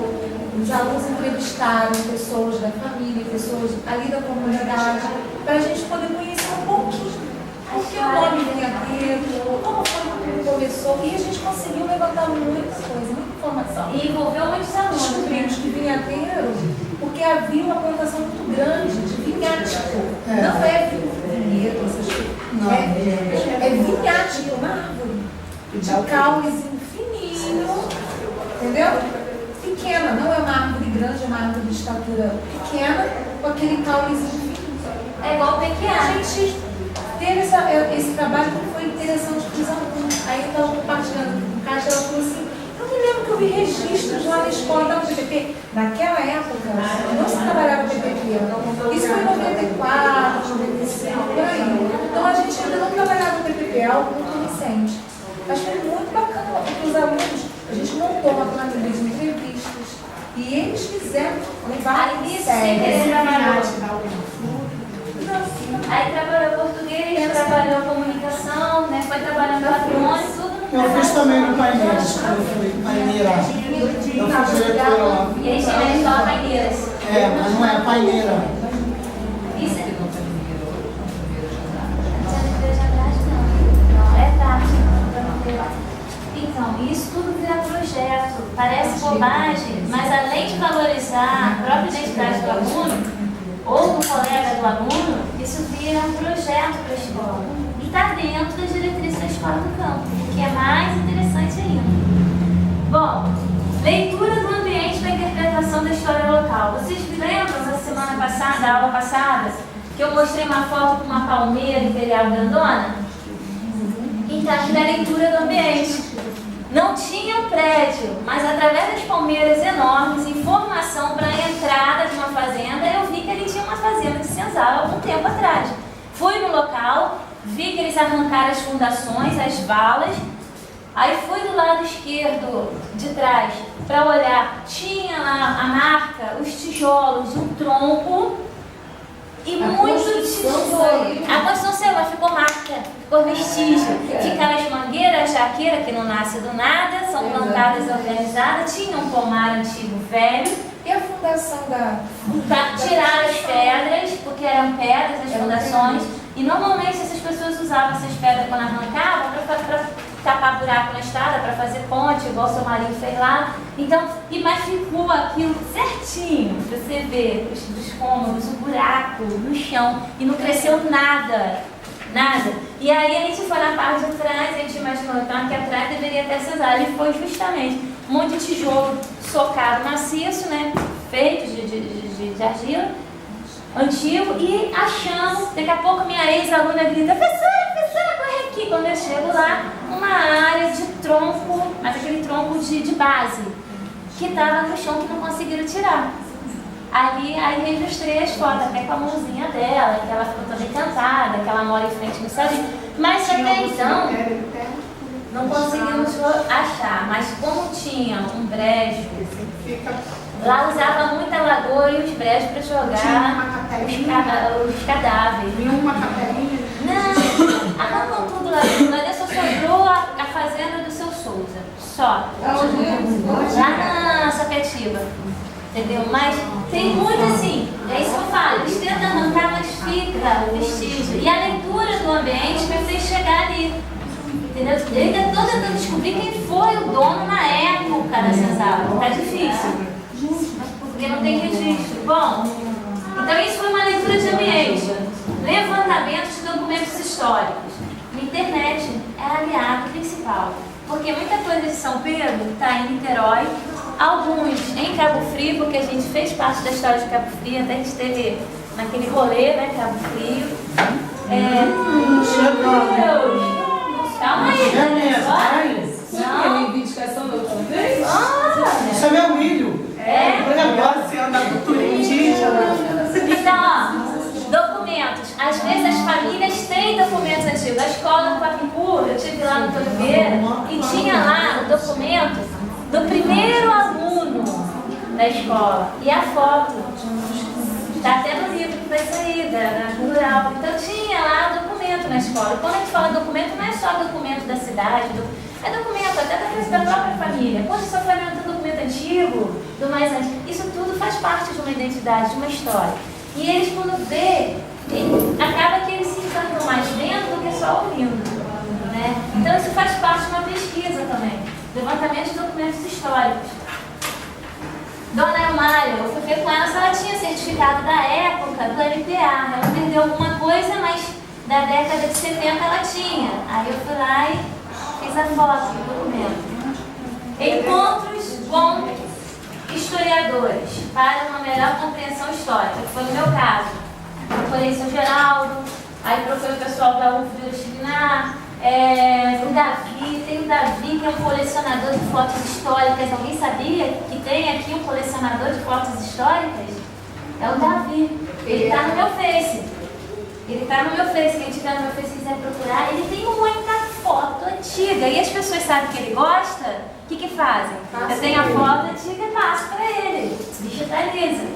Os alunos entrevistaram pessoas da família, pessoas ali da comunidade, para a gente poder conhecer um pouquinho. O que é o nome vinhateiro, como foi que tudo começou, e a gente conseguiu levantar muita coisa, muita informação. E envolveu muitos alunos. Descobrimos que vinhateiro, porque havia uma plantação muito grande de vinhático. Não é vinhedo, essas coisas. É vinhático, uma árvore de caulezinho fininho, entendeu? Pequena, não é uma árvore grande, é uma árvore de estatura pequena, com aquele caulezinho fininho. É igual o PQA. A gente teve esse trabalho que foi interessante para os alunos. Aí eu estava compartilhando com o Caixa, ela falou assim, eu me lembro que eu vi registros lá na escola da PPP. Naquela época, não se trabalhava PPP. Isso foi em 94, 95, por aí. Então a gente ainda não trabalhava PPP, é algo muito recente. Mas foi muito bacana para os alunos. A gente montou uma planilha de entrevistas e eles fizeram levar Aí sério. Aí trabalhou português, trabalhou comunicação, né? Foi trabalhando patrônio, tudo no Eu fiz também no Paineiras, quando eu fui Paineira. Eu fui diretora lá. E aí chega a escola Paineiras. É, mas não é Paineira. Isso é... Não, é tarde. Então, isso tudo vira projeto. Parece bobagem, mas além de valorizar a própria identidade do aluno, ou do colega do aluno, isso vira um projeto para a escola. E está dentro das diretrizes da escola do campo, o que é mais interessante ainda. Bom, leitura do ambiente para a interpretação da história local. Vocês me lembram da semana passada, da aula passada, que eu mostrei uma foto com uma palmeira imperial grandona? Então, aqui da leitura do ambiente. Não tinha um prédio, mas através das palmeiras enormes, informação para a entrada de uma fazenda, eu vi que ele tinha uma fazenda de senzala há algum tempo atrás. Fui no local, vi que eles arrancaram as fundações, as valas, aí fui do lado esquerdo de trás para olhar, tinha lá a marca, os tijolos, o tronco e muito tijolo. A construção civil ficou marca, ficou vestígio. Ficaram as mangueiras, jaqueira, que não nasce do nada, são plantadas organizadas, tinha um pomar antigo velho. E a fundação Tiraram as pedras, porque eram pedras as fundações, e normalmente essas pessoas usavam essas pedras quando arrancavam para tapar buraco na estrada, para fazer ponte, igual o seu marido fez lá. Então, mas ficou aquilo certinho, para você ver os cômodos, o buraco no chão, e não cresceu nada. Nada. E aí a gente foi na parte de trás, a gente imaginou, então aqui atrás deveria ter cesar. E foi justamente um monte de tijolo socado maciço, né? Feito de argila, antigo, e achamos, daqui a pouco minha ex-aluna grita, professora, corre aqui. Quando eu chego lá, uma área de tronco, mas aquele tronco de base, que estava no chão que não conseguiram tirar. Ali, aí registrei as fotos, até com a mãozinha dela, que ela ficou toda encantada, que ela mora em frente no salão. Mas até então, não conseguimos achar. Mas como tinha um brejo, lá usava muita lagoa e os brejos para jogar os cadáveres. Tinha uma capelinha? Não, arrancam tudo lá dentro. Lá dentro só sobrou a fazenda do seu Souza. Só. Lá na Sapetiva. entendeu? Mas tem muito assim, é isso que eu falo, eles tentam arrancar, mas fica o vestígio. E a leitura do ambiente me fez chegar ali, entendeu? Ele está tentando descobrir quem foi o dono na época da senzala. Tá difícil, porque não tem registro. Bom, então isso foi uma leitura de ambiente, levantamento de documentos históricos. A internet é a aliada principal, porque muita coisa de São Pedro está em Niterói, alguns em Cabo Frio, porque a gente fez parte da história de Cabo Frio, até a gente teve naquele rolê, né, Cabo Frio. Deus! Calma aí, Não. Reivindicação da outra vez? Isso é meu milho. Agora você anda com tudo indígena. Então, ó, documentos. Às vezes as famílias têm documentos antigos. A escola do Papicu, eu estive lá no Tolebeira e tinha lá o documento do primeiro aluno da escola. E a foto. Está até no livro que vai sair, da rural. Então tinha lá documento na escola. Quando a gente fala documento, não é só documento da cidade, é documento até da própria família. Poxa, sua família tem um documento antigo, do mais antigo. Isso tudo faz parte de uma identidade, de uma história. E eles, quando vê, acaba que eles se encantam mais vendo do que só ouvindo. Né? Então isso faz parte de uma pesquisa também. Levantamento de documentos históricos. Dona Elmária, eu fui ver com ela se ela tinha certificado da época do MPA. Ela perdeu alguma coisa, mas da década de 70 ela tinha. Aí eu fui lá e fiz a foto do documento. Encontros com historiadores para uma melhor compreensão histórica, que foi no meu caso. Procurei São Geraldo, aí procurei o pessoal da UFBA, o Davi, tem o Davi que é um colecionador de fotos históricas. Alguém sabia que tem aqui um colecionador de fotos históricas? É o Davi. Ele está no meu Face. Ele está no meu Face. Quem tiver no meu Face e quiser procurar, ele tem muita foto antiga. E as pessoas sabem que ele gosta, o que fazem? Eu tenho a foto antiga e passo para ele. Digitaliza.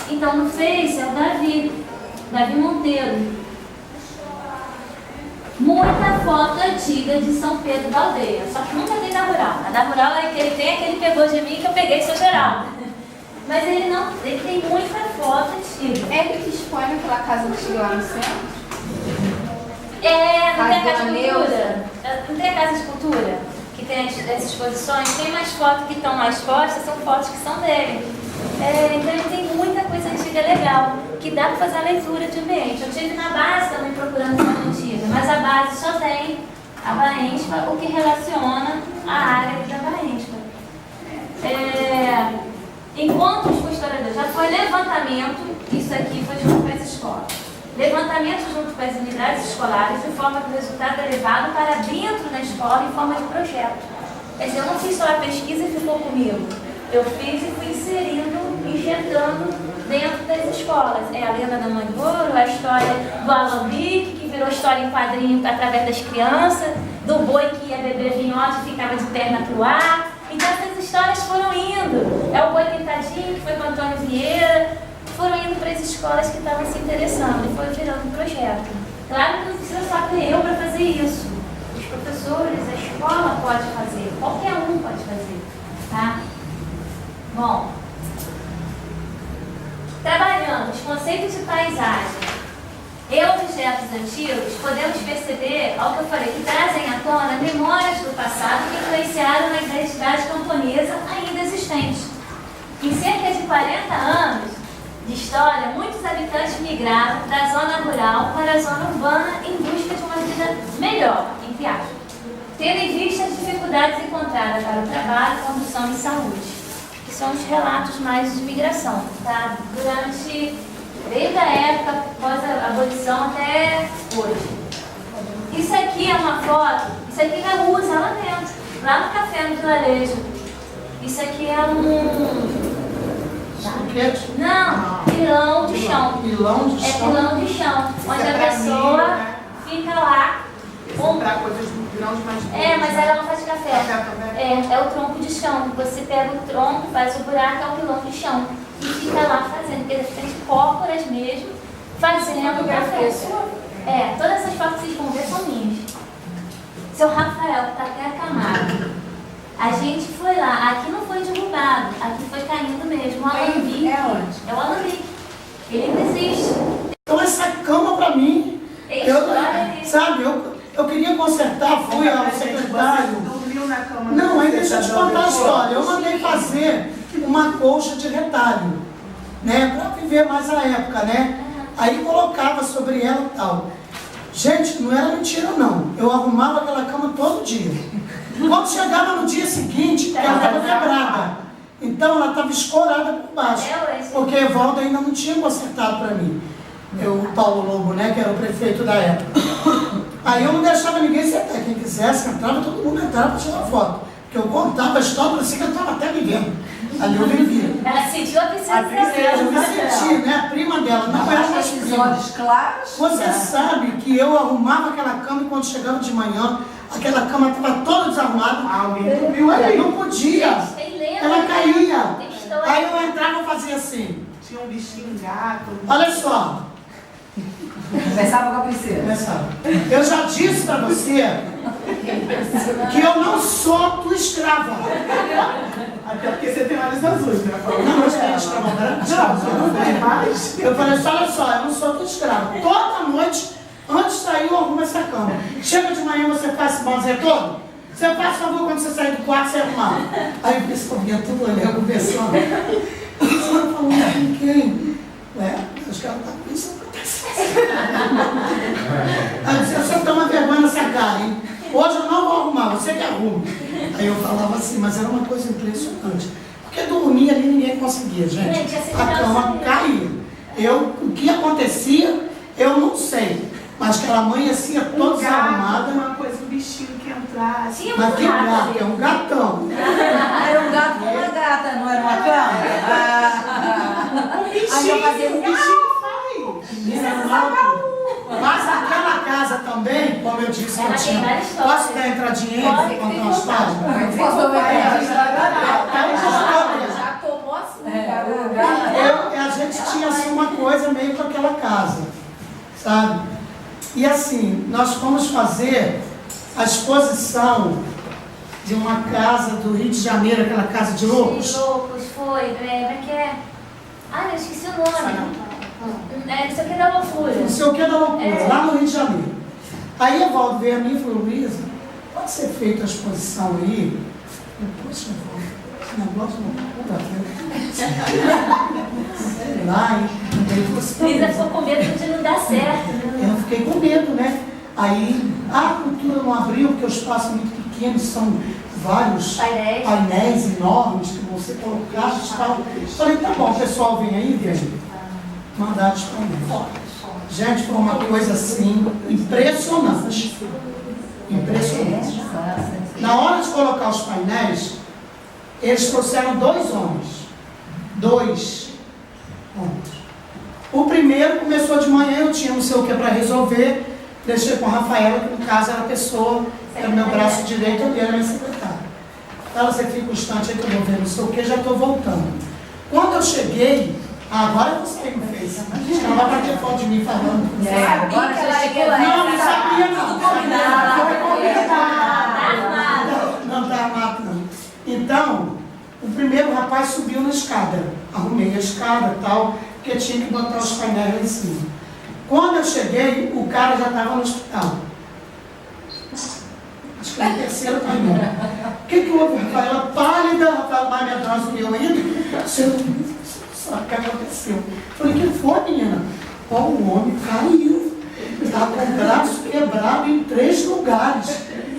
Então no Face é o Davi. Davi Monteiro. Muita foto antiga de São Pedro da Aldeia, só que nunca tem da Rural. A da Rural é que ele tem, que ele pegou de mim, que eu peguei de São Geraldo. Mas ele tem muita foto antiga. É ele que expõe naquela casa antiga lá no centro? Não tem a Casa de Dona Cultura? Não tem a Casa de Cultura? Que tem essas exposições? Tem umas fotos que estão mais postas, são fotos que são dele. Então ele tem muita coisa antiga legal, que dá para fazer a leitura de ambiente. Eu estive na base também procurando foto antiga, mas a base só tem a Baenspa, o que relaciona a área da Baenspa. Encontros com historiadores, já foi levantamento, isso aqui foi junto com as escolas. Levantamento junto com as unidades escolares, de forma que o resultado é levado para dentro da escola em forma de projeto. Quer dizer, eu não fiz só a pesquisa e ficou comigo. Eu fiz e fui inserindo, injetando dentro das escolas. É a lenda da Mãe de Ouro, a história do Alambique, que virou história em quadrinho através das crianças, do boi que ia beber vinhote e ficava de perna pro ar. Então essas histórias foram indo. É o Boi Pintadinho, que foi com Antônio Vieira, foram indo para as escolas que estavam se interessando e foi virando um projeto. Claro que não precisa só ter eu para fazer isso. Os professores, a escola pode fazer, qualquer um pode fazer. Tá? Bom, trabalhando os conceitos de paisagem e objetos antigos, podemos perceber, ao que eu falei, que trazem à tona memórias do passado que influenciaram na identidade camponesa ainda existente. Em cerca de 40 anos de história, muitos habitantes migraram da zona rural para a zona urbana em busca de uma vida melhor, entre aspas, tendo em vista as dificuldades encontradas para o trabalho, condução e saúde. São os relatos mais de migração, tá? Desde a época após a abolição até hoje. Isso aqui é uma foto, isso aqui é usa lá dentro, lá no café no vilarejo. Isso aqui é Não, pilão de chão. Pilão de chão? É pilão de chão, onde a pessoa fica lá. Comprar coisas grãos mais mas ela não faz café. É o tronco de chão. Você pega o tronco, faz o buraco, é o pilão de chão. E fica lá fazendo, porque tem cócoras mesmo, fazendo café. Todas essas fotos que vocês vão ver são minhas. Seu Rafael, que está até acamado. A gente foi lá, aqui não foi derrubado, aqui foi caindo mesmo. O Alambique Ele não existe. Então essa cama para mim, eu queria consertar, fui ao secretário. Dormiu na cama. Não, aí deixa eu te contar a história. Eu mandei fazer uma colcha de retalho, né? Para viver mais a época, né? Aí colocava sobre ela e tal. Gente, não era mentira não. Eu arrumava aquela cama todo dia. Quando chegava no dia seguinte, ela estava quebrada. Então ela estava escorada por baixo. Porque Evaldo ainda não tinha consertado para mim. O Paulo Lobo, né? Que era o prefeito da época. Aí eu não deixava ninguém sentar. Quem quisesse entrava, todo mundo entrava para tirar foto. Porque eu contava a história, parecia que eu estava até vivendo. Ali eu vivia. Ela sentiu a princesa Eu me senti, né? A prima dela, não era mais Esses prima. olhos claros. Você sabe que eu arrumava aquela cama e quando chegava de manhã, aquela cama estava toda desarrumada. Alguém dormiu ali. Não podia. Tem lenda, Ela caía. tem história. Aí eu entrava e fazia assim. Tinha um bichinho gato. Olha só. Conversava com a princesa. Olha só. Eu já disse pra você que eu não sou tua escrava. Até porque você tem olhos azuis, né? Não, mas tem escrava branca? Não tem mais. Eu falei assim, olha só, eu não sou tua escrava. Toda noite, antes de sair, eu arrumo essa cama. Chega de manhã, você faz esse banzer todo? Você faz favor quando você sair do quarto, você arrumar. Aí o pessoal vinha tudo olhando, conversando. Você não falou com quem? Ué, acho que ela tá com isso. Aí eu disse, você toma vergonha nessa cara, hein? Hoje eu não vou arrumar, você que arruma. Aí eu falava assim, mas era uma coisa impressionante. Porque dormir ali ninguém conseguia, gente. A cama caía. O que acontecia, eu não sei. Mas que ela amanhecia toda desarrumada. Uma coisa, um bichinho que entrasse. Tinha Mas muito que rato gato, ali. é um gatão. Era um gato com uma gata, não era uma cama? Um Aí eu bichinho, fazia um bichinho faz. Mas aquela casa também, como eu disse, Ela eu tinha. tem várias histórias. Posso dar entradinha aí para contar uma história? Já tomou assim. A gente tinha assim uma coisa meio com aquela casa, sabe? E assim, nós fomos fazer a exposição de uma casa do Rio de Janeiro, aquela casa de loucos. Loucos, foi. Como é que é? Ai, eu esqueci o nome. Não sei o que da loucura. Não sei o que da loucura, lá no Rio de Janeiro. Aí Evaldo veio a mim e falou, Luísa, pode ser feita a exposição aí? Eu falei, poxa, Evaldo, esse negócio não dá sei lá, hein? Ele falou assim, Luísa ficou com medo de não dar certo. eu fiquei com medo, né? Aí, a cultura não abriu, porque o espaço é muito pequeno, são vários painéis enormes que vão ser colocados e tal. Falei, tá bom, o pessoal vem aí, vem. Mandaram os painéis. Gente, foi uma coisa assim, impressionante. Impressionante. Na hora de colocar os painéis, eles trouxeram 2 homens. 2 homens. O primeiro começou de manhã, eu tinha não sei o que para resolver. Deixei com a Rafaela, que no caso era a pessoa, era o meu braço direito, eu era minha secretária. Ela, você fica um instante aí que eu vou ver não sei o que, já estou voltando. Quando eu cheguei, agora eu não sei o que fez. Ela vai bater foto de mim falando. Agora já chegou lá. Não sabia não. Armado. Não está armado não. Então, o primeiro rapaz subiu na escada. Arrumei a escada e tal, porque tinha que botar os painéis lá em cima. Quando eu cheguei, o cara já estava no hospital. Acho que era o terceiro painel. O que houve, Rafaela? Pálida, Rafaela mais medrosa que eu ainda. Você não sabe o que aconteceu. Eu falei, que foi, menina? Ó, o homem caiu. Está com o braço quebrado em 3 lugares.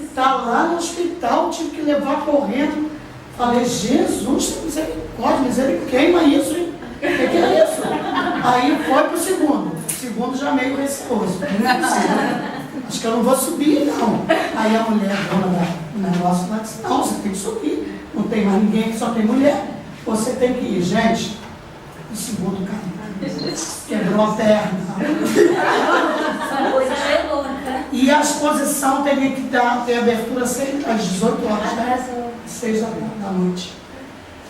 Está lá no hospital, tive que levar correndo. Falei, Jesus, misericórdia, queima isso, hein? O que é isso? Aí foi pro segundo. O segundo já meio receoso. Acho que eu não vou subir, não. Aí a mulher, dona do negócio, ela disse, não, você tem que subir. Não tem mais ninguém que só tem mulher. Você tem que ir. Gente, o segundo cara quebrou a perna. Essa coisa é louca. E a exposição teria que ter abertura às 18 horas, né? 6 da noite.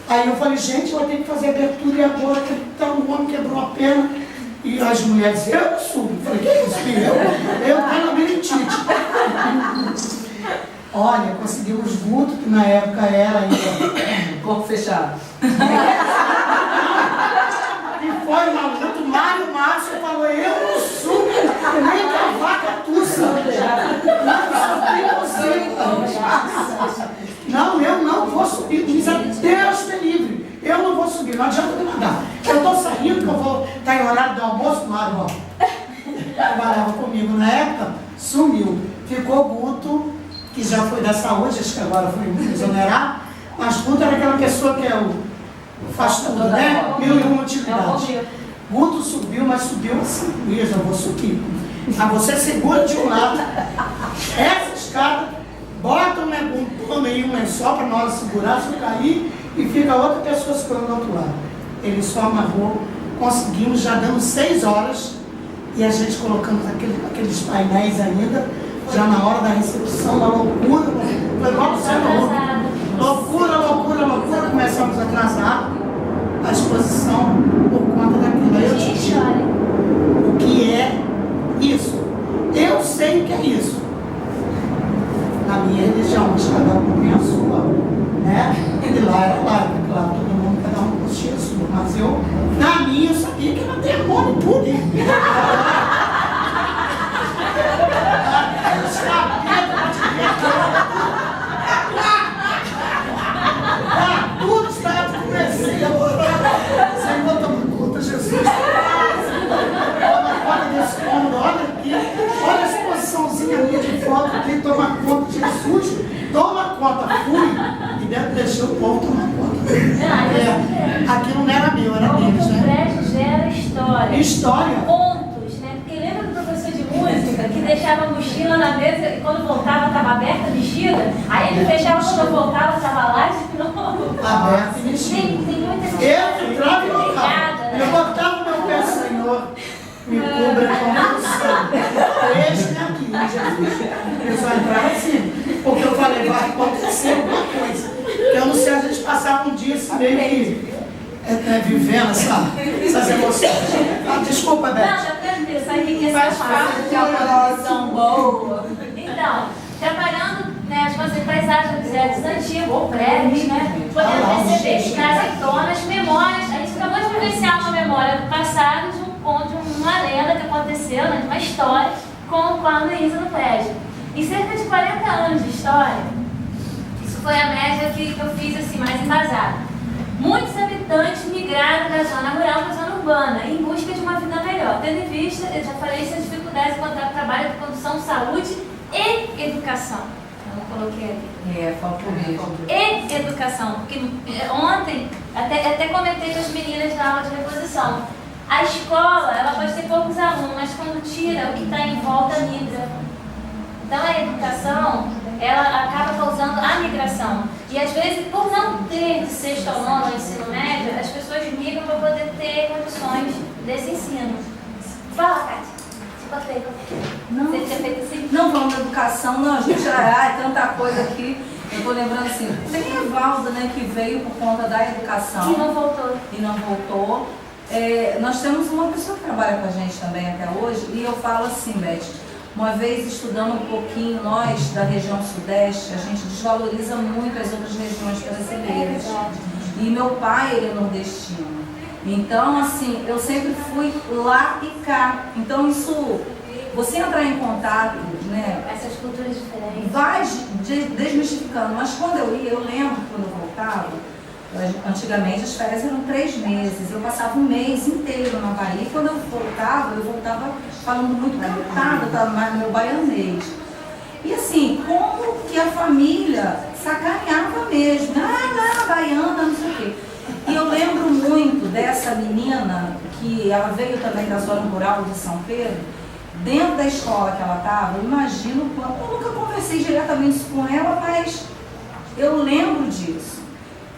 Aí eu falei, gente, eu vou ter que fazer abertura e agora que um homem quebrou a perna. E as mulheres diziam, eu não subo. Eu falei, que é isso, filho? Eu tenho a meningite. Olha, conseguimos vulto, que na época era ainda Corpo fechado. e foi uma luta eu não subo nem com a vaca tussa. Não, eu não vou subir. Diz a Deus me livre. Eu não vou subir, não adianta me mandar. Eu estou saindo que eu vou estar em horário do almoço, Mário, ó. Trabalhava comigo na época, sumiu. Ficou Guto, que já foi da saúde, acho que agora foi exonerado. Mas Guto era aquela pessoa que faz tudo, né? Mil e uma utilidades. Guto subiu, mas subiu assim mesmo, eu vou subir. Mas você segura de um lado, essa escada, bota um pano aí, um lençol para na hora segurar, se eu cair, e fica outra pessoa segurando do outro lado. Ele só amarrou, conseguimos, já dando 6 horas, e a gente colocando aqueles painéis ainda, já na hora da recepção, uma loucura, foi igual você loucura, começamos a atrasar a exposição por conta daquilo. Eu te digo o que é isso. Eu sei o que é isso. Na minha religião, mas cada um tem a sua, né? E lá era lá, claro, todo mundo, cada um curtia a sua. Mas eu, na minha, eu sabia que era demônio puro. Tudo está começando. Senhor, toma conta, Jesus. Olha desse cômodo, olha aqui. Olha a exposiçãozinha minha de foto aqui. Toma conta, Jesus. Toma conta. Fui. E deve deixar o povo tomar conta. Aquilo não era meu, era deles, né? O prédio gera história. História. Pontos, né? Porque lembra do professor de música que deixava a mochila na mesa e quando voltava estava aberta, mexida? Aí ele fechava, quando voltava estava lá de novo. Aberta e mexida. Tem muita Eu entrava e voltava. Eu botava meu pé, Senhor, me cubra com o sangue. Este é aqui, Jesus. Eu só entrava assim, porque eu falei, vai acontecer alguma coisa. Eu não sei, a gente passava um dia assim, meio que vivendo essas emoções. Desculpa, Beth. Não, já tranquilo, sabe o que é essa parte de uma posição boa? Então, trabalhando, né, as coisas paisagens antigos ou prédios, né, podendo receber escadas tonas, memórias. A gente acabou de vivenciar uma memória do passado de uma lenda que aconteceu, né, de uma história com a Luísa no prédio. Em cerca de 40 anos de história, isso foi a média que eu fiz assim, mais embasada. Muitos habitantes migraram da zona rural para a zona urbana em busca de uma vida melhor, tendo em vista, eu já falei, essas dificuldades de encontrar trabalho de condução, saúde e educação. Eu não coloquei ali. Faltou mesmo. E educação, porque ontem, até comentei com as meninas na aula de reposição, a escola, ela pode ter poucos alunos, mas quando tira, o que está em volta migra. Então a educação, ela acaba causando a migração. E às vezes, por não ter de sexto ao nono ensino médio, as pessoas migram para poder ter condições desse ensino. Fala, Kátia. Você tinha feito assim? Não, vamos na educação, não, a gente é tanta coisa aqui. Eu estou lembrando assim, tem a Valda, né, que veio por conta da educação. E não voltou. Nós temos uma pessoa que trabalha com a gente também até hoje, e eu falo assim, Beth, uma vez estudando um pouquinho, nós da região sudeste, a gente desvaloriza muito as outras regiões brasileiras. E meu pai, ele é nordestino. Então, assim, eu sempre fui lá e cá. Então, isso, você entrar em contato, né? Essas culturas diferentes. Vai desmistificando. Mas quando eu ia, eu lembro quando eu voltava, antigamente as férias eram 3 meses. Eu passava um mês inteiro na Bahia. E quando eu voltava falando muito cantado, estava mais no meu baianês. E assim, como que a família sacaneava mesmo. Não, baiana, não sei o quê. E eu lembro muito dessa menina, que ela veio também da zona rural de São Pedro, dentro da escola que ela estava, eu imagino quanto. Eu nunca conversei diretamente com ela, mas eu lembro disso.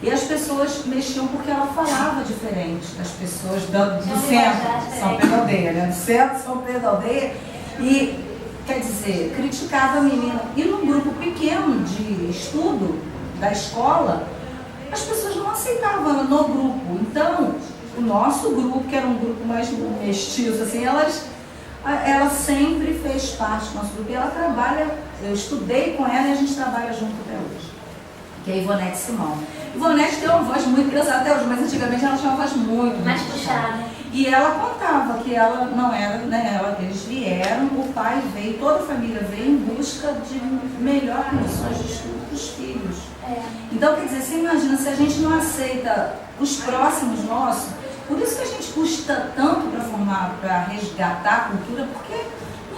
E as pessoas mexiam porque ela falava diferente das pessoas do centro São Pedro Aldeia, né? Do centro São Pedro Aldeia. E, quer dizer, criticava a menina. E num grupo pequeno de estudo da escola, as pessoas não aceitavam ela no grupo. Então, o nosso grupo, que era um grupo mais mestiço, assim, ela sempre fez parte do nosso grupo. E ela trabalha, eu estudei com ela e a gente trabalha junto até hoje. que é a Ivonete Simão. Ivonete tem uma voz muito engraçada até hoje, mas antigamente ela tinha uma voz muito Mais puxada. E ela contava que ela não era, né? Eles vieram, o pai veio, toda a família veio em busca de melhor condições de estudo para os filhos. Então, quer dizer, você imagina, se a gente não aceita os próximos nossos, por isso que a gente custa tanto para formar, para resgatar a cultura, porque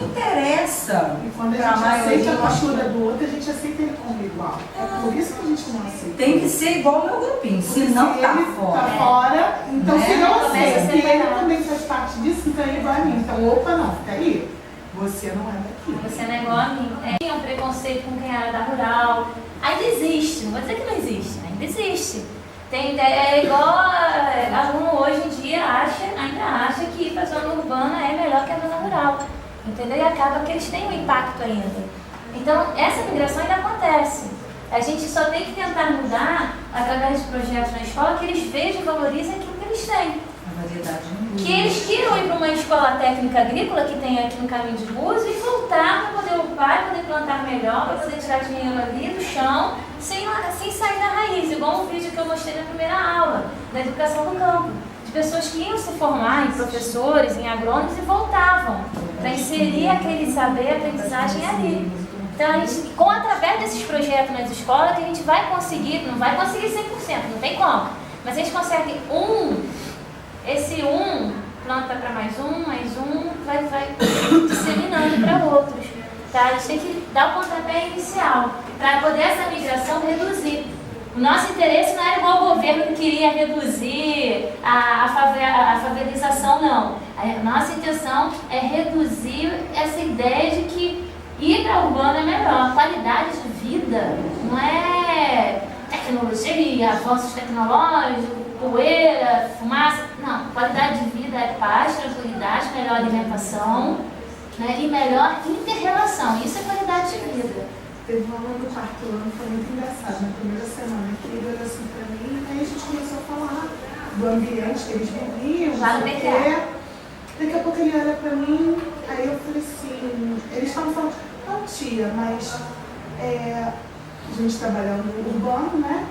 não interessa. E quando a pra gente maioria, aceita a postura do outro, a gente aceita ele como igual. É por isso que a gente não aceita. tem que ser igual ao meu grupinho, se não se tá ele fora. tá fora, então Né? se não Começa a aceita, e ele separar. também faz parte disso, então é igual a mim. Então, opa, não, fica aí. Você não é daqui. Você não é igual a mim. Tinha um preconceito com quem era da rural. Ainda existe, não vou dizer que não existe, ainda existe. É igual aluno hoje em dia ainda acha que ir para a zona urbana é melhor que a zona rural. Entendeu? E acaba que eles têm um impacto ainda. Então, essa migração ainda acontece. A gente só tem que tentar mudar, através de projetos na escola, que eles vejam e valorizem aquilo que eles têm. A variedade não Que eles queiram ir para uma escola técnica agrícola que tem aqui no Caminho de Búzios e voltar para poder ocupar, poder plantar melhor, para poder tirar dinheiro ali do chão, sem sair da raiz. Igual um vídeo que eu mostrei na primeira aula, da educação do campo. De pessoas que iam se formar em professores, em agrônomos e voltavam para inserir aquele saber, aprendizagem ali. Então, através desses projetos nas escolas, que a gente vai conseguir, não vai conseguir 100%, não tem como, mas a gente consegue esse planta para mais um, vai disseminando para outros. Tá? A gente tem que dar o pontapé inicial, para poder essa migração reduzir. O nosso interesse não era igual o governo que queria reduzir a favelização, não. A nossa intenção é reduzir essa ideia de que ir para o urbano é melhor. A qualidade de vida não é tecnologia, avanços tecnológicos, poeira, fumaça. Não, qualidade de vida é paz, tranquilidade, melhor alimentação, né, e melhor inter-relação. Isso é qualidade de vida. Teve uma aluna do quarto ano, foi muito engraçado, na primeira semana, que ele olhou assim pra mim, aí a gente começou a falar do ambiente que eles viviam, Já no PQA. Daqui a pouco ele olha pra mim, aí eu falei assim, eles estavam falando, não tia, mas a gente trabalhando no urbano, né?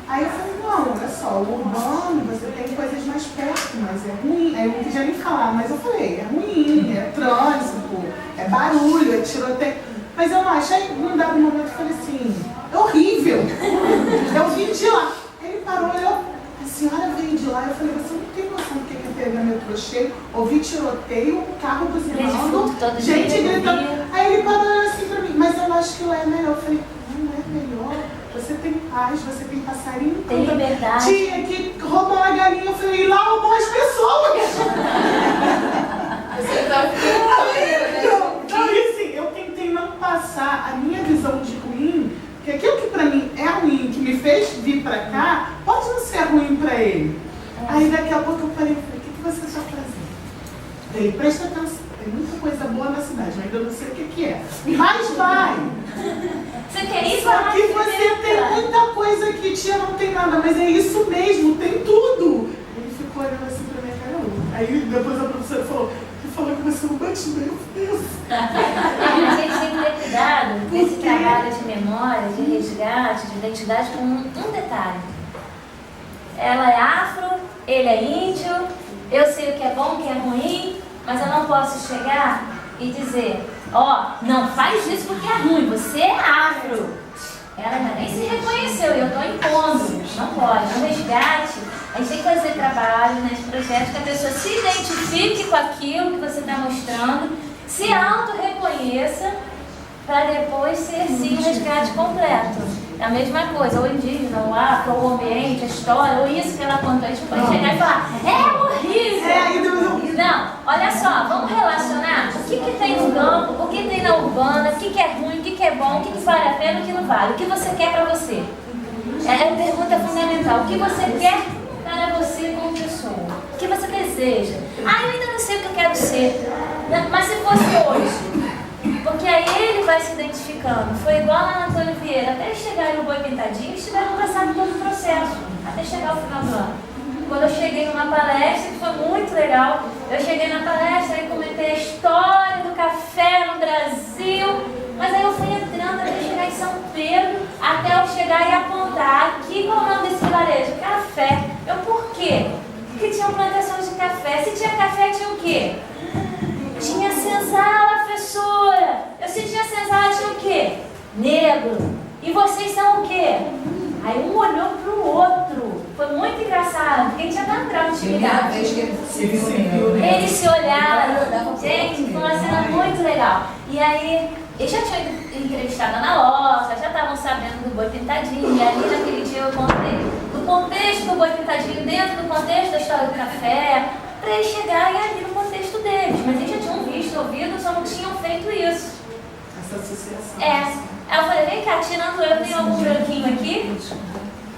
Aí eu falei, não, olha só, o urbano, você tem coisas mais perto, mas é ruim. Aí eu não podia nem falar, mas eu falei, é ruim, é trânsito, é barulho, é tiroteio. Mas eu não acho, aí num dado momento eu falei assim, é horrível, eu vim de lá. Aí ele parou, olhou, a senhora veio de lá, eu falei, você não tem noção do que é pegar metrô cheio, ouvi tiroteio, carro buzinando, gente gritando. Aí ele parou e olhou assim pra mim, mas eu acho que lá é melhor. Eu falei, não é melhor, você tem paz, você tem passarinho, tem liberdade. Tinha que roubar uma galinha, eu falei, lá roubou as pessoas. Você tá ficando Então, assim, eu tentei não passar a minha visão de ruim, porque aquilo que pra mim é ruim, que me fez vir pra cá, pode não ser ruim pra ele. Aí daqui a pouco eu falei, o que você está fazendo? Ele, presta atenção, tem muita coisa boa na cidade, mas ainda não sei o que é. Mas vai! Você quer ir Só que você tem muita coisa que tia não tem nada, mas é isso mesmo, tem tudo. Ele ficou olhando assim pra minha cara. Aí depois a professora falou que você não bate meu Deus. A gente tem que ter cuidado nesse trabalho de memória, de resgate, de identidade com um detalhe. Ela é afro, ele é índio, eu sei o que é bom, o que é ruim, mas eu não posso chegar e dizer, não faz isso porque é ruim, você é afro. Ela ainda nem se reconheceu e eu estou impondo. Não pode. No resgate, a gente tem que fazer trabalho nesse projeto que a pessoa se identifique com aquilo que você está mostrando, se auto-reconheça, para depois ser sim um resgate completo. É a mesma coisa, ou indígena, ou afro, ou o ambiente, a história, ou isso que ela contou. A gente pode chegar e falar, é horrível! Não, olha só, vamos relacionar o que tem no campo, o que tem na urbana, o que é ruim, o que é bom, o que vale a pena, o que não vale, o que você quer para você. É a pergunta fundamental, o que você quer para você como pessoa, o que você deseja. Eu ainda não sei o que eu quero ser, mas se fosse hoje... Porque aí ele vai se identificando. Foi igual lá na Antônio Vieira. Até chegar no Boi Pintadinho, eles tiveram passado todo o processo. Até chegar ao final do ano. Quando eu cheguei numa palestra, que foi muito legal, eu cheguei na palestra e comentei a história do café no Brasil. Mas aí eu fui entrando até chegar em São Pedro. até eu chegar e apontar aqui qual é o nome desse vilarejo? Café. Eu, por quê? Porque tinham plantações de café. Se tinha café, tinha o quê? Tinha senzala, professora. Se tinha senzala, tinha o quê? Negro. E vocês são o quê? Aí um olhou pro outro. Foi muito engraçado, porque a gente já tá no grau de intimidade. Eles se olharam. Gente, foi uma cena muito legal. E aí, eles já tinham entrevistado a Ana Lossa, já estavam sabendo do Boi Pintadinho. E ali, naquele dia, eu contei do contexto do Boi Pintadinho dentro do contexto da história do café, para eles chegarem ali no contexto deles. Mas eles já tinham visto, ouvido, só não tinham feito isso. Essa associação. Aí eu falei, vem cá, tirando eu, tenho algum branquinho aqui?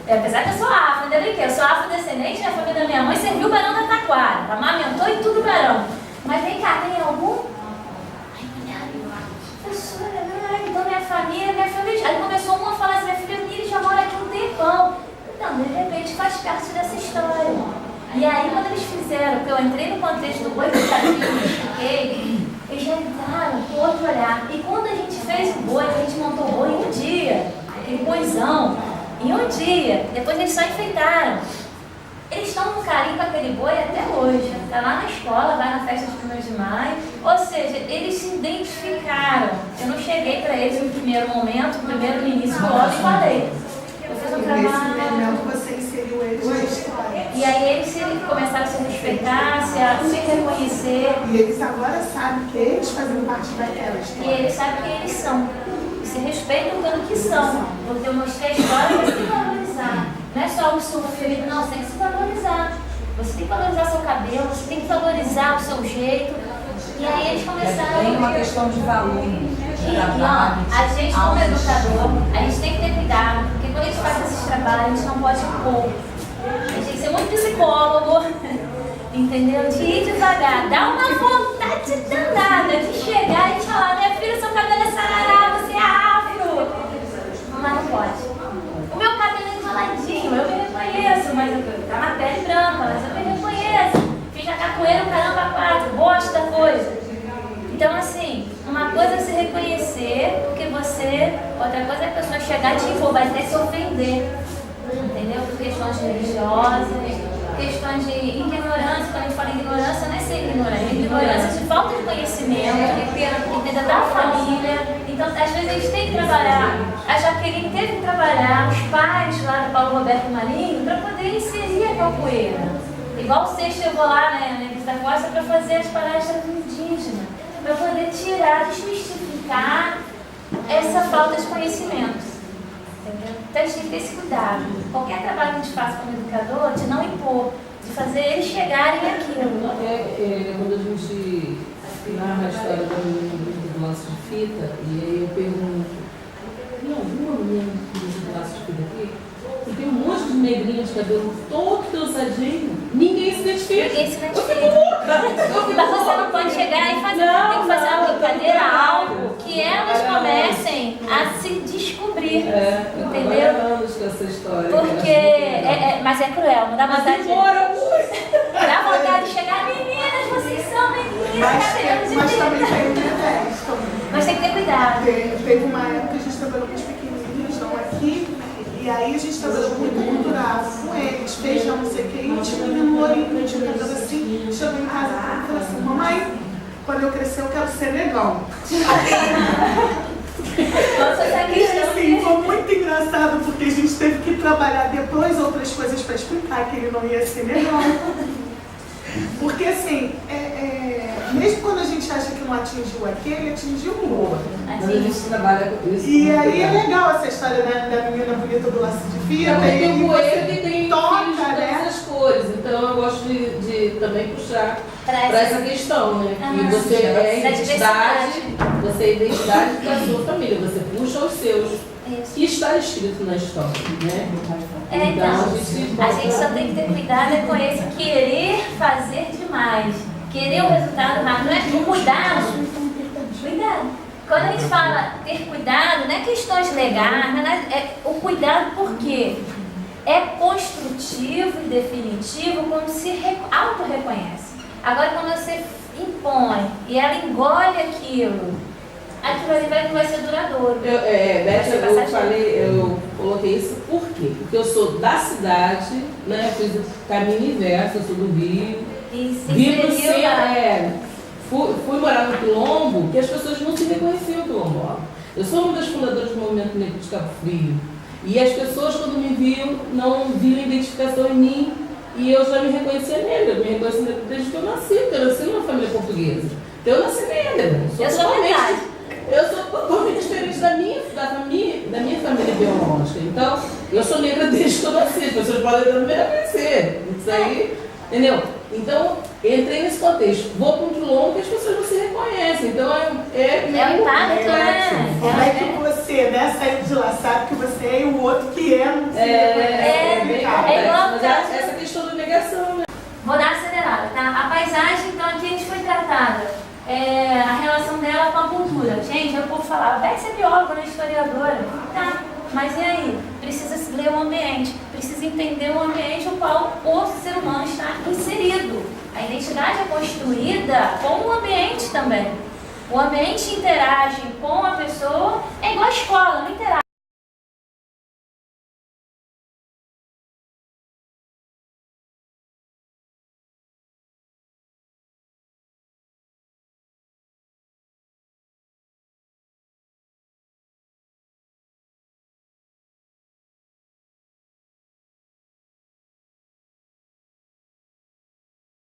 Apesar que eu sou afro, ainda bem que eu sou afrodescendente, a família da minha mãe serviu o Barão da Taquara, amamentou e tudo Barão. Mas vem cá, tem algum? Ai, mulher, professora, então minha família. Aí começou uma a falar assim, minha filha já mora aqui um tempão. Então, de repente faz parte dessa história. E aí quando eles fizeram, porque eu entrei no contexto do Boi Pintadinho, eu expliquei, eles já entraram com outro olhar. E quando a gente fez o boi, a gente montou o boi em um dia, aquele boizão, em um dia, depois eles só enfeitaram. Eles estão no carinho com aquele boi até hoje. Está lá na escola, vai na festa de 1º de maio. Ou seja, eles se identificaram. Eu não cheguei para eles no primeiro momento, no início, logo e falei. Eu fiz um trabalho. Nesse momento você inseriu eles na história. E aí eles começaram a se respeitar, se reconhecer. E eles agora sabem que eles fazem parte daquela história. E eles sabem quem eles são. E se respeitam pelo que são. Porque eu mostrei a história para se valorizar. Não é só o seu preferido, não. Você tem que se valorizar. Você tem que valorizar seu cabelo, você tem que valorizar o seu jeito. E aí eles começaram... Tem uma questão de valor. A gente, como educador, a gente tem que ter cuidado. Porque quando a gente faz esses trabalhos, a gente não pode impor. A gente tem que ser muito psicólogo, entendeu? De ir devagar. Dá uma vontade danada de chegar e falar, minha filha, seu cabelo é sarará, você é afro. Mas não pode. O meu cabelo é enroladinho, eu me reconheço, mas eu tá na pele branca, mas eu me reconheço. Fiz a capoeira, caramba, 4, gosto da coisa. Então, assim, uma coisa é se reconhecer, porque você... Outra coisa é a pessoa chegar e te impor, vai até se ofender. Entendeu? Por questões religiosas, questões de ignorância. Quando a gente fala em ignorância, não é ser ignorante, é ignorância de falta de conhecimento, entendeu? Da família. Então, às vezes a gente tem que trabalhar. A Jaqueline teve que trabalhar, os pais lá do Paulo Roberto Marinho, para poder inserir a capoeira. Igual sexta eu vou lá, né, na Vista Costa, para fazer as palestras indígenas, para poder tirar, desmistificar essa falta de conhecimento. Entendeu? Então a gente tem que ter esse cuidado. Qualquer trabalho que a gente faça como educador, de não impor, de fazer eles chegarem àquilo. Quando a gente narra a história do laço de fita, e aí eu pergunto, tem alguma menina do laço de fita aqui? E tem um monte de negrinho de cabelo todo dançadinho, ninguém se identifica. Ninguém se identifica. Mas você não pode chegar e fazer, tem que fazer uma brincadeira, algo que elas comecem a se descobrir. Entendeu? Anos com essa história. Porque, mas é cruel, não dá vontade de... Dá vontade de chegar, meninas, vocês são meninas, mas também tem um pretexto. Mas tem que ter cuidado. Teve uma época que a gente trabalhou com os pequenininhos, não aqui, e aí a gente trabalhou muito cultural com eles, feijão, não sei o que, e um tipo menino lourinho, tipo cantando assim, chegou em casa e falou assim, mamãe, quando eu crescer eu quero ser negão. Nossa, essa E questão assim, foi muito engraçado, porque a gente teve que trabalhar depois outras coisas para explicar que ele não ia ser negão. Porque assim, mesmo quando a gente acha que não atingiu aquele, atingiu o outro. Mas a gente trabalha com isso. E aí é legal essa história da menina bonita do laço de fita. Tem o bueiro que tem toca, filhos de né? todas as cores. Então eu gosto de também puxar para essa questão, né? Que você é a identidade da sua família. Você puxa os seus. Que está escrito na história, né? Então, a gente só tem que ter cuidado com esse querer fazer demais. Querer o resultado rápido. Não é cuidado. Cuidado. Quando a gente fala ter cuidado, não é questões legais, não é o cuidado porque é construtivo e definitivo quando se auto-reconhece. Agora, quando você impõe e ela engole aquilo, aquilo ali não vai ser duradouro. Beth, eu coloquei isso por quê? Porque eu sou da cidade, né? Fiz o caminho inverso, eu sou do Rio. Vim pro centro, fui morar no Quilombo, que as pessoas não se reconheciam quilombola. Eu sou uma das fundadoras do Movimento Negro de Cabo Frio. E as pessoas, quando me viam, não viam identificação em mim. E eu já me reconhecia negra. Eu me reconhecia negra desde que eu nasci, porque eu nasci numa família portuguesa. Então eu nasci negra. Eu sou totalmente diferente da minha família biológica. Então, eu sou negra desde que eu nasci. As pessoas podem não me reconhecer. Isso aí, entendeu? Então, entrei nesse contexto. Vou para um quilombo que as pessoas não se reconhecem. Então, é um impacto, né? Como é que você, né, saiu de lá, sabe que você é e o outro que é, não se reconhece? Mas essa questão da negação, né? Vou dar acelerada, tá? A paisagem, então, aqui a gente foi tratada. A relação dela com a cultura. Gente, eu povo falar, vai ser bióloga, né, historiadora. Tá, mas e aí? Precisa ler o ambiente, precisa entender o ambiente no qual o ser humano está inserido. A identidade é construída com o ambiente também. O ambiente interage